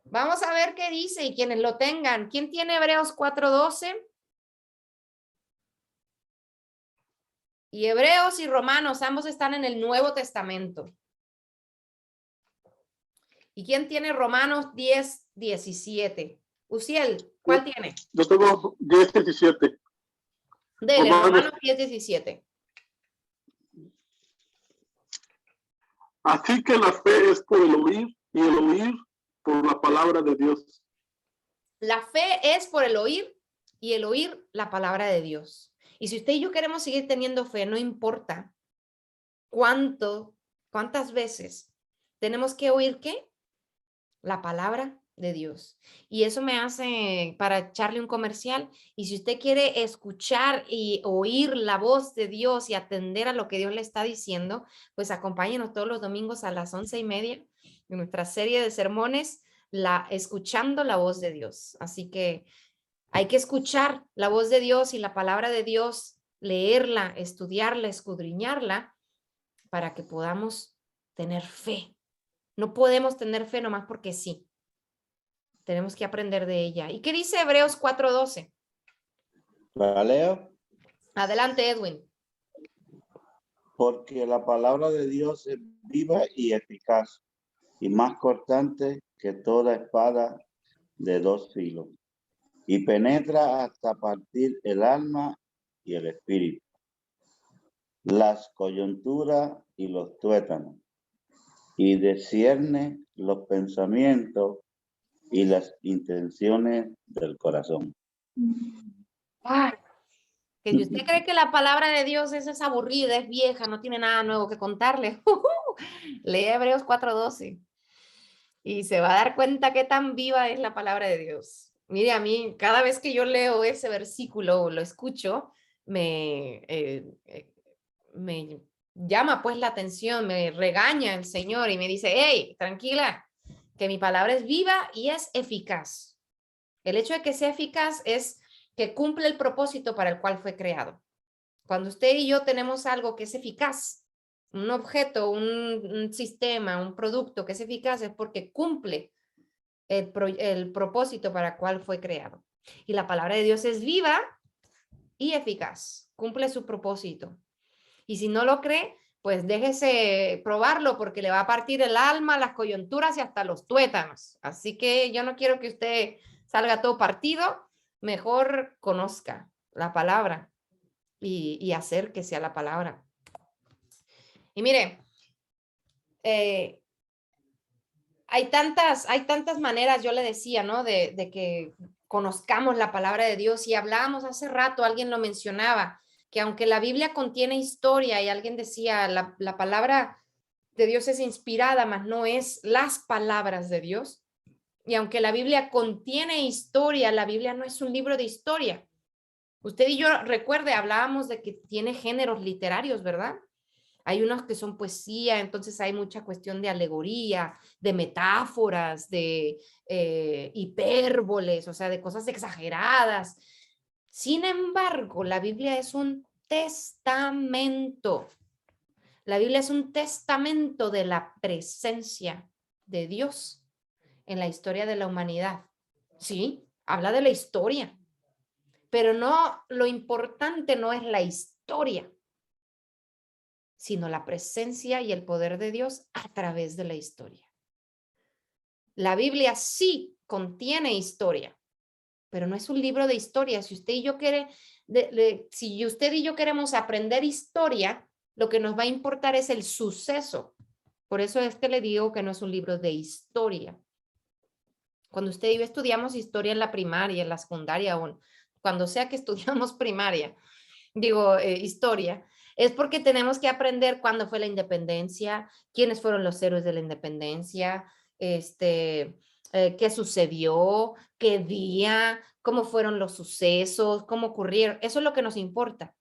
Vamos a ver qué dice y quienes lo tengan. ¿Quién tiene Hebreos 4:12? Y Hebreos y Romanos, ambos están en el Nuevo Testamento. ¿Y quién tiene Romanos 10:17? Uciel, ¿cuál tiene? Yo tengo 10:17. Dele, Romanos 10:17. Así que la fe es por el oír y el oír por la palabra de Dios. La fe es por el oír y el oír la palabra de Dios. Y si usted y yo queremos seguir teniendo fe, no importa cuántas veces tenemos que oír ¿qué? La palabra de Dios. Y eso me hace para echarle un comercial. Y si usted quiere escuchar y oír la voz de Dios y atender a lo que Dios le está diciendo, pues acompáñenos todos los domingos a las 11:30 en nuestra serie de sermones, escuchando la voz de Dios. Así que hay que escuchar la voz de Dios y la palabra de Dios, leerla, estudiarla, escudriñarla, para que podamos tener fe. No podemos tener fe nomás porque sí. Tenemos que aprender de ella. ¿Y qué dice Hebreos 4:12? ¿La leo? Adelante, Edwin. Porque la palabra de Dios es viva y eficaz, y más cortante que toda espada de 2 filos, y penetra hasta partir el alma y el espíritu, las coyunturas y los tuétanos, y discierne los pensamientos y las intenciones del corazón. Que si usted cree que la palabra de Dios es aburrida, es vieja, no tiene nada nuevo que contarle, lee Hebreos 4:12 y se va a dar cuenta qué tan viva es la palabra de Dios. Mire, a mí, cada vez que yo leo ese versículo o lo escucho, me llama pues la atención, me regaña el Señor y me dice, hey, tranquila, que mi palabra es viva y es eficaz. El hecho de que sea eficaz es que cumple el propósito para el cual fue creado. Cuando usted y yo tenemos algo que es eficaz, un objeto, un sistema, un producto que es eficaz, es porque cumple el propósito para el cual fue creado. Y la palabra de Dios es viva y eficaz, cumple su propósito. Y si no lo cree, pues déjese probarlo porque le va a partir el alma, las coyunturas y hasta los tuétanos. Así que yo no quiero que usted salga todo partido, mejor conozca la palabra y acérquese a la palabra. Y mire, hay tantas maneras, yo le decía, ¿no? De que conozcamos la palabra de Dios. Y hablábamos hace rato, alguien lo mencionaba, que aunque la Biblia contiene historia y alguien decía, la palabra de Dios es inspirada, mas no es las palabras de Dios. Y aunque la Biblia contiene historia, la Biblia no es un libro de historia. Usted y yo, recuerde, hablábamos de que tiene géneros literarios, ¿verdad? Hay unos que son poesía, entonces hay mucha cuestión de alegoría, de metáforas, de hipérboles, o sea, de cosas exageradas. Sin embargo, la Biblia es un testamento. La Biblia es un testamento de la presencia de Dios en la historia de la humanidad. Sí, habla de la historia, pero no, lo importante no es la historia, sino la presencia y el poder de Dios a través de la historia. La Biblia sí contiene historia, pero no es un libro de historia. Si usted y yo si usted y yo queremos aprender historia, lo que nos va a importar es el suceso. Por eso es que le digo que no es un libro de historia. Cuando usted y yo estudiamos historia en la primaria, en la secundaria, o cuando sea que estudiamos primaria, historia, es porque tenemos que aprender cuándo fue la independencia, quiénes fueron los héroes de la independencia, qué sucedió, qué día, cómo fueron los sucesos, cómo ocurrieron. Eso es lo que nos importa.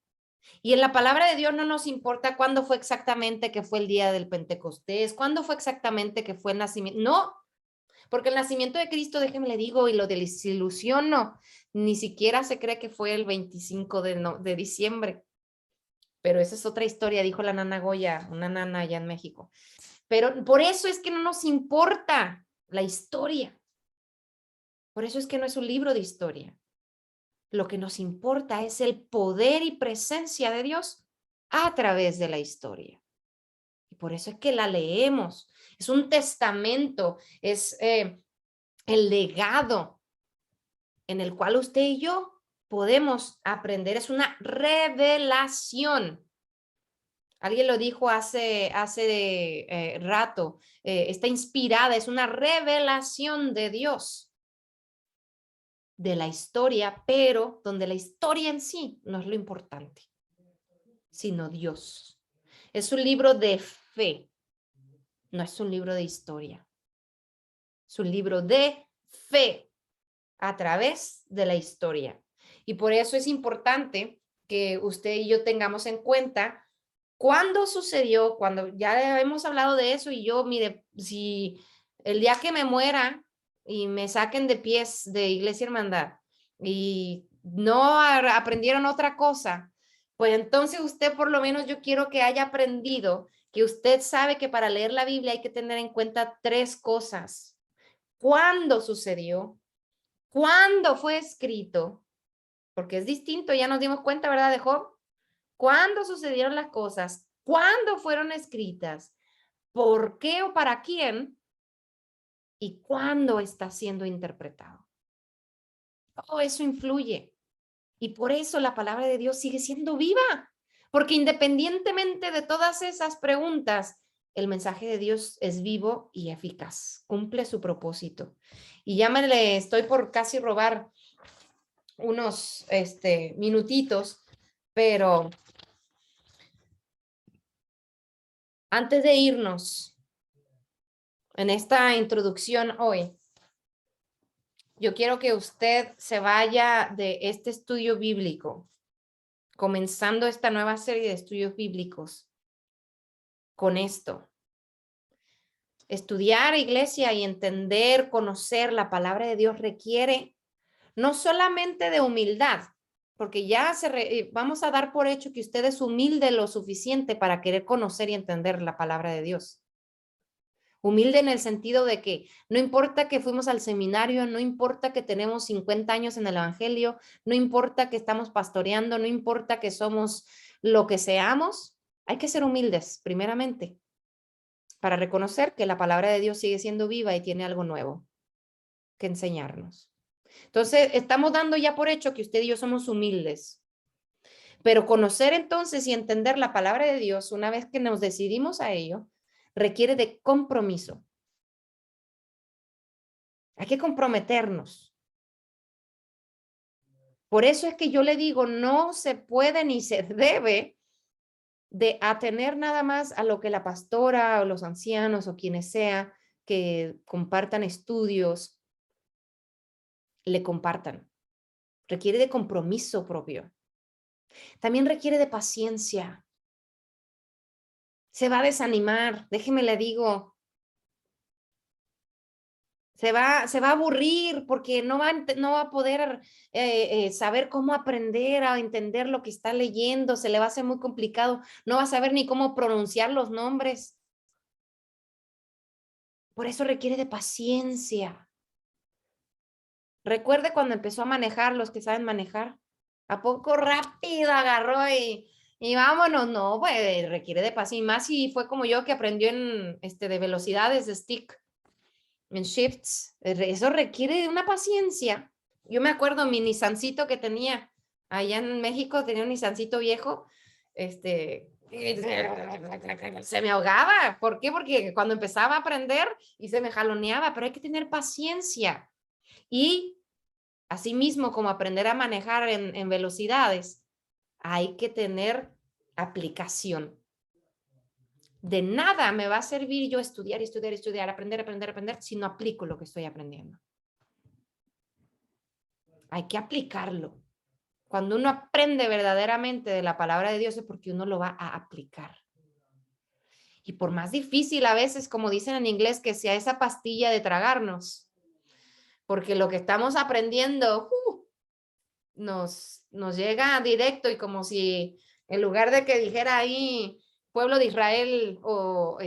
Y en la palabra de Dios no nos importa cuándo fue exactamente que fue el día del Pentecostés, cuándo fue exactamente que fue el nacimiento. No, porque el nacimiento de Cristo, déjenme le digo, y lo desilusiono, ni siquiera se cree que fue el 25 de diciembre. Pero esa es otra historia, dijo la nana Goya, una nana allá en México. Pero por eso es que no nos importa la historia. Por eso es que no es un libro de historia. Lo que nos importa es el poder y presencia de Dios a través de la historia. Y por eso es que la leemos. Es un testamento, es el legado en el cual usted y yo podemos aprender. Es una revelación. Alguien lo dijo hace rato, está inspirada, es una revelación de Dios, de la historia, pero donde la historia en sí no es lo importante, sino Dios. Es un libro de fe, no es un libro de historia. Es un libro de fe a través de la historia. Y por eso es importante que usted y yo tengamos en cuenta cuándo sucedió, cuando ya hemos hablado de eso y yo, mire, si el día que me muera y me saquen de pies de Iglesia Hermandad y no aprendieron otra cosa, pues entonces usted por lo menos yo quiero que haya aprendido que usted sabe que para leer la Biblia hay que tener en cuenta 3 cosas. ¿Cuándo sucedió? ¿Cuándo fue escrito? Porque es distinto, ya nos dimos cuenta, ¿verdad, de Job? ¿Cuándo sucedieron las cosas? ¿Cuándo fueron escritas? ¿Por qué o para quién? ¿Y cuándo está siendo interpretado? Todo eso influye. Y por eso la palabra de Dios sigue siendo viva. Porque independientemente de todas esas preguntas, el mensaje de Dios es vivo y eficaz. Cumple su propósito. Y ya me estoy por casi robar unos minutitos, pero antes de irnos en esta introducción hoy, yo quiero que usted se vaya de este estudio bíblico, comenzando esta nueva serie de estudios bíblicos con esto. Estudiar, iglesia, y entender, conocer la palabra de Dios requiere no solamente de humildad, porque ya vamos a dar por hecho que usted es humilde lo suficiente para querer conocer y entender la palabra de Dios. Humilde en el sentido de que no importa que fuimos al seminario, no importa que tenemos 50 años en el evangelio, no importa que estamos pastoreando, no importa que somos lo que seamos, hay que ser humildes primeramente para reconocer que la palabra de Dios sigue siendo viva y tiene algo nuevo que enseñarnos. Entonces, estamos dando ya por hecho que usted y yo somos humildes. Pero conocer entonces y entender la palabra de Dios, una vez que nos decidimos a ello, requiere de compromiso. Hay que comprometernos. Por eso es que yo le digo, no se puede ni se debe de atener nada más a lo que la pastora o los ancianos o quienes sea que compartan estudios le compartan. Requiere de compromiso propio. También requiere de paciencia. se va a desanimar, déjeme le digo. Se va a aburrir porque no va a poder saber cómo aprender a entender lo que está leyendo, se le va a hacer muy complicado, no va a saber ni cómo pronunciar los nombres. Por eso requiere de paciencia. Recuerde cuando empezó a manejar, los que saben manejar, ¿a poco rápido agarró y vámonos? No, pues requiere de paciencia, y más si fue como yo que aprendió en de velocidades de stick. En shifts, eso requiere de una paciencia. Yo me acuerdo mi Nissancito que tenía allá en México, tenía un Nissancito viejo, se me ahogaba. ¿Por qué? Porque cuando empezaba a aprender y se me jaloneaba, pero hay que tener paciencia. Y asimismo, como aprender a manejar en velocidades, hay que tener aplicación. De nada me va a servir yo estudiar, aprender, si no aplico lo que estoy aprendiendo. Hay que aplicarlo. Cuando uno aprende verdaderamente de la palabra de Dios es porque uno lo va a aplicar. Y por más difícil a veces, como dicen en inglés, que sea esa pastilla de tragarnos, porque lo que estamos aprendiendo nos llega directo, y como si en lugar de que dijera ahí pueblo de Israel o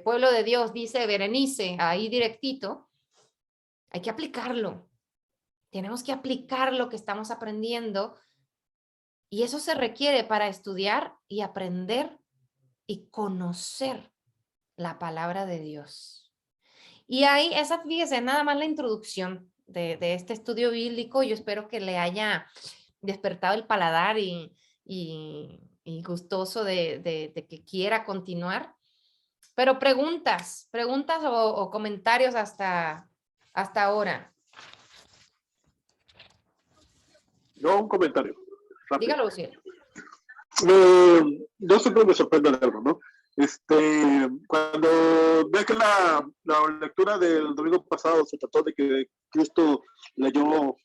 pueblo de Dios, dice Berenice, ahí directito, hay que aplicarlo. Tenemos que aplicar lo que estamos aprendiendo, y eso se requiere para estudiar y aprender y conocer la palabra de Dios. Y ahí, fíjese, nada más la introducción de este estudio bíblico. Yo espero que le haya despertado el paladar y gustoso de que quiera continuar. Pero preguntas o comentarios hasta ahora. Yo un comentario. Rápido. Dígalo, Luciano. Yo siempre me sorprendo de algo, ¿no? Cuando ve que la lectura del domingo pasado se trató de que Cristo leyó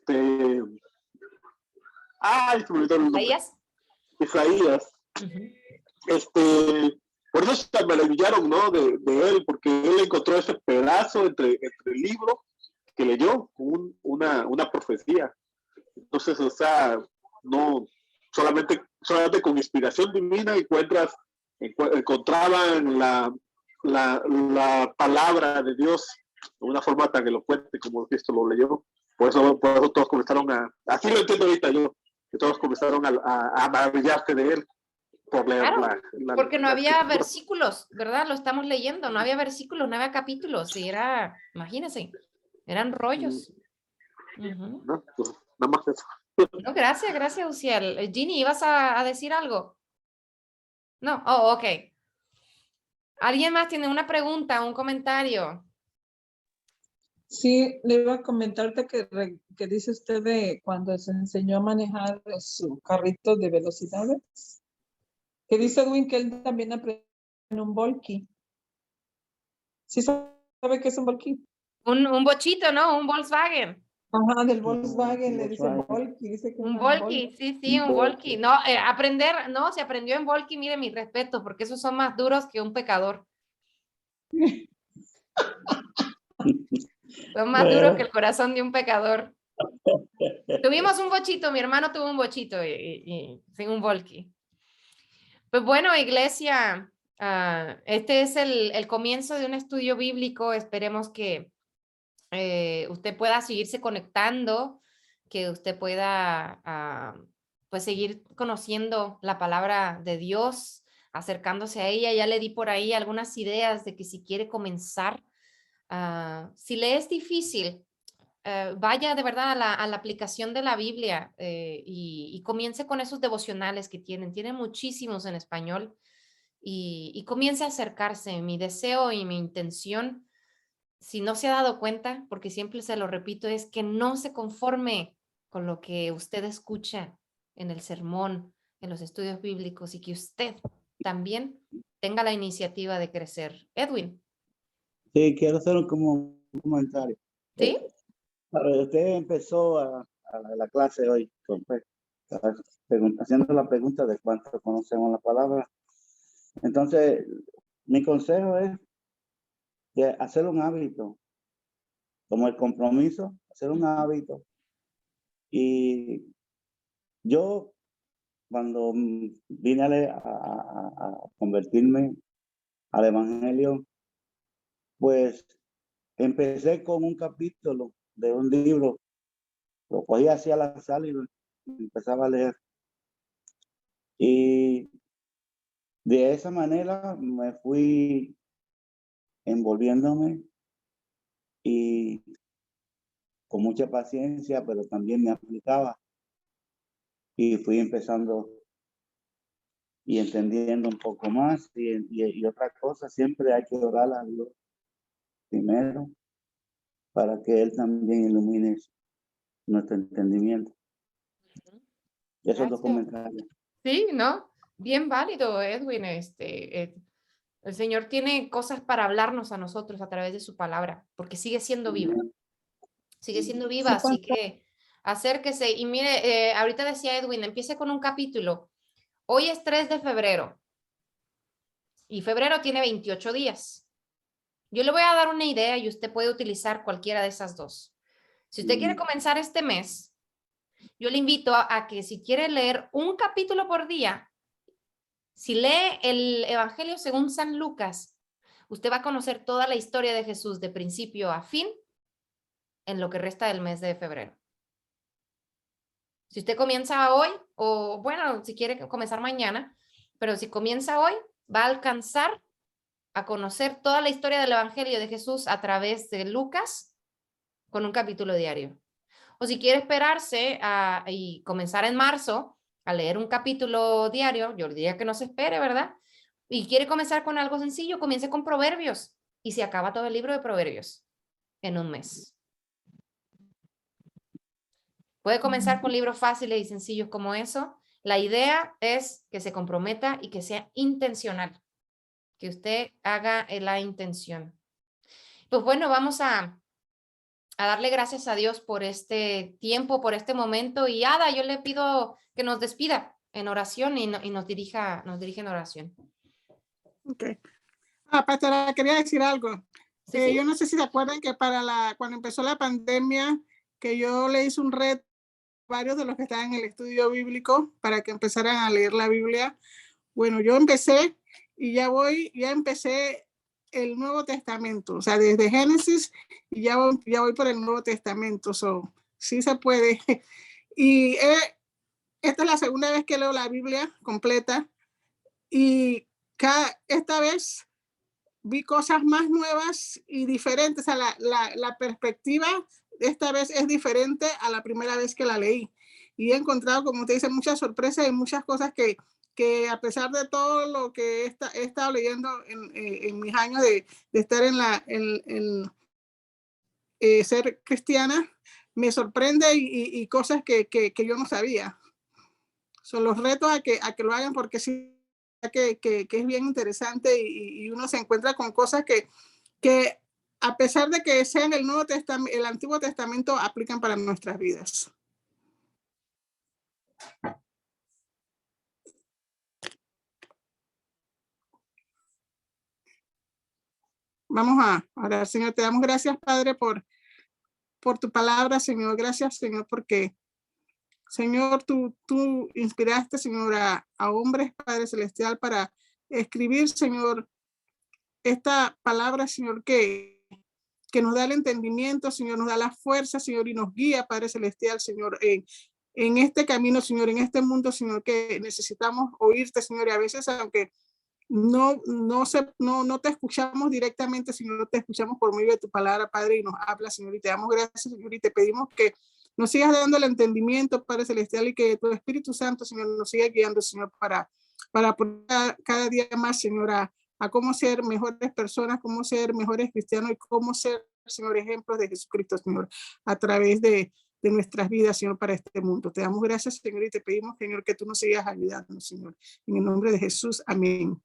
se me olvidó el nombre. Isaías. Por eso se maravillaron, ¿no? De él, porque él encontró ese pedazo entre el libro que leyó, una profecía. Entonces, o sea, no solamente con inspiración divina encontraban la palabra de Dios de una forma tan elocuente como Cristo lo leyó. Por eso todos comenzaron así lo entiendo ahorita yo, que todos comenzaron a maravillarse de él por leer claro, porque no había escritura. versículos, ¿verdad? Lo estamos leyendo, no había versículos, no había capítulos, y imagínense, eran rollos. No, pues, nada más eso. No, gracias, Uciel. Ginny, ¿ibas a decir algo? No, ok. ¿Alguien más tiene una pregunta, un comentario? Sí, le iba a comentarte que dice usted de cuando se enseñó a manejar su carrito de velocidades, que dice Edwin que él también aprendió en un Volky. ¿Sí sabe qué es un Volky? Un bochito, ¿no? Un Volkswagen. Ajá, del Volkswagen, le dice Volky. Dice que Un Volky, sí, un Volky. No, se aprendió en Volky, mire, mi respeto, porque esos son más duros que un pecador. Son más duros que el corazón de un pecador. Tuvimos un bochito, mi hermano tuvo un bochito y sin un Volky. Pues bueno, iglesia, este es el comienzo de un estudio bíblico. Esperemos que usted pueda seguirse conectando, que usted pueda pues seguir conociendo la palabra de Dios, acercándose a ella. Ya le di por ahí algunas ideas de que si quiere comenzar, si le es difícil, vaya de verdad a la aplicación de la Biblia y comience con esos devocionales que tienen muchísimos en español, y comience a acercarse. Mi deseo y mi intención, si no se ha dado cuenta, porque siempre se lo repito, es que no se conforme con lo que usted escucha en el sermón, en los estudios bíblicos, y que usted también tenga la iniciativa de crecer. Edwin. Sí, quiero hacer un comentario. ¿Sí? Usted empezó a la clase hoy haciendo la pregunta de cuánto conocemos la palabra. Entonces, mi consejo es que hacer un hábito, como el compromiso, hacer un hábito. Y yo, cuando vine a convertirme al Evangelio, pues empecé con un capítulo de un libro, lo cogí hacia la sala y empezaba a leer. Y de esa manera me fui envolviéndome y con mucha paciencia, pero también me aplicaba y fui empezando y entendiendo un poco más. Y otra cosa, siempre hay que orar a Dios primero para que Él también ilumine nuestro entendimiento. Esos dos Gracias. comentarios. Sí, ¿no? Bien válido, Edwin. El Señor tiene cosas para hablarnos a nosotros a través de su palabra, porque sigue siendo viva. Sigue siendo viva, así que acérquese. Y mire, ahorita decía Edwin, empiece con un capítulo. Hoy es 3 de febrero y febrero tiene 28 días. Yo le voy a dar una idea y usted puede utilizar cualquiera de esas dos. Si usted quiere comenzar este mes, yo le invito a que si quiere leer un capítulo por día, si lee el Evangelio según San Lucas, usted va a conocer toda la historia de Jesús de principio a fin en lo que resta del mes de febrero. Si usted comienza hoy, o bueno, si quiere comenzar mañana, pero si comienza hoy, va a alcanzar a conocer toda la historia del Evangelio de Jesús a través de Lucas con un capítulo diario. O si quiere esperarse y comenzar en marzo a leer un capítulo diario, yo le diría que no se espere, ¿verdad? Y quiere comenzar con algo sencillo, comience con Proverbios y se acaba todo el libro de Proverbios en un mes. Puede comenzar con libros fáciles y sencillos como eso. La idea es que se comprometa y que sea intencional, que usted haga la intención. Pues bueno, vamos a darle gracias a Dios por este tiempo, por este momento. Y Ada, yo le pido que nos despida en oración y nos dirija en oración. Ok. Pastora, quería decir algo. Sí, sí. Yo no sé si se acuerdan que cuando empezó la pandemia, que yo le hice un reto a varios de los que estaban en el estudio bíblico para que empezaran a leer la Biblia. Bueno, yo empecé y ya empecé el Nuevo Testamento, o sea, desde Génesis y ya voy por el Nuevo Testamento, sí se puede. Y esta es la segunda vez que leo la Biblia completa y esta vez vi cosas más nuevas y diferentes. O sea, la perspectiva esta vez es diferente a la primera vez que la leí. Y he encontrado, como usted dice, muchas sorpresas y muchas cosas que a pesar de todo lo que he estado leyendo en mis años de estar en ser cristiana, me sorprende y cosas que yo no sabía. Son los retos a que lo hagan porque sí que es bien interesante y uno se encuentra con cosas que a pesar de que sean el Nuevo Testamento, el Antiguo Testamento, aplican para nuestras vidas. Vamos a orar. Señor, te damos gracias, Padre, por tu palabra, Señor. Gracias, Señor, porque, Señor, tú inspiraste, Señor, a hombres, Padre Celestial, para escribir, Señor, esta palabra, Señor, que nos da el entendimiento, Señor, nos da la fuerza, Señor, y nos guía, Padre Celestial, Señor, en este camino, Señor, en este mundo, Señor, que necesitamos oírte, Señor, y a veces, aunque no te escuchamos directamente, Señor, te escuchamos por medio de tu palabra, Padre, y nos habla, Señor, y te damos gracias, Señor, y te pedimos que nos sigas dando el entendimiento, Padre Celestial, y que tu Espíritu Santo, Señor, nos siga guiando, Señor, para apoyar cada día más, Señor, a cómo ser mejores personas, cómo ser mejores cristianos y cómo ser, Señor, ejemplos de Jesucristo, Señor, a través de nuestras vidas, Señor, para este mundo. Te damos gracias, Señor, y te pedimos, Señor, que tú nos sigas ayudando, Señor. En el nombre de Jesús, amén.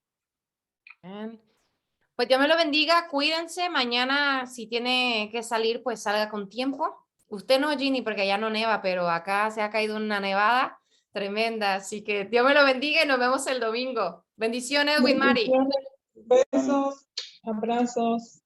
Pues Dios me lo bendiga, cuídense. Mañana, si tiene que salir, pues salga con tiempo. Usted no, Ginny, porque ya no neva, pero acá se ha caído una nevada tremenda. Así que Dios me lo bendiga y nos vemos el domingo. Bendiciones, Edwin, Mari. Bendiciones, besos, abrazos.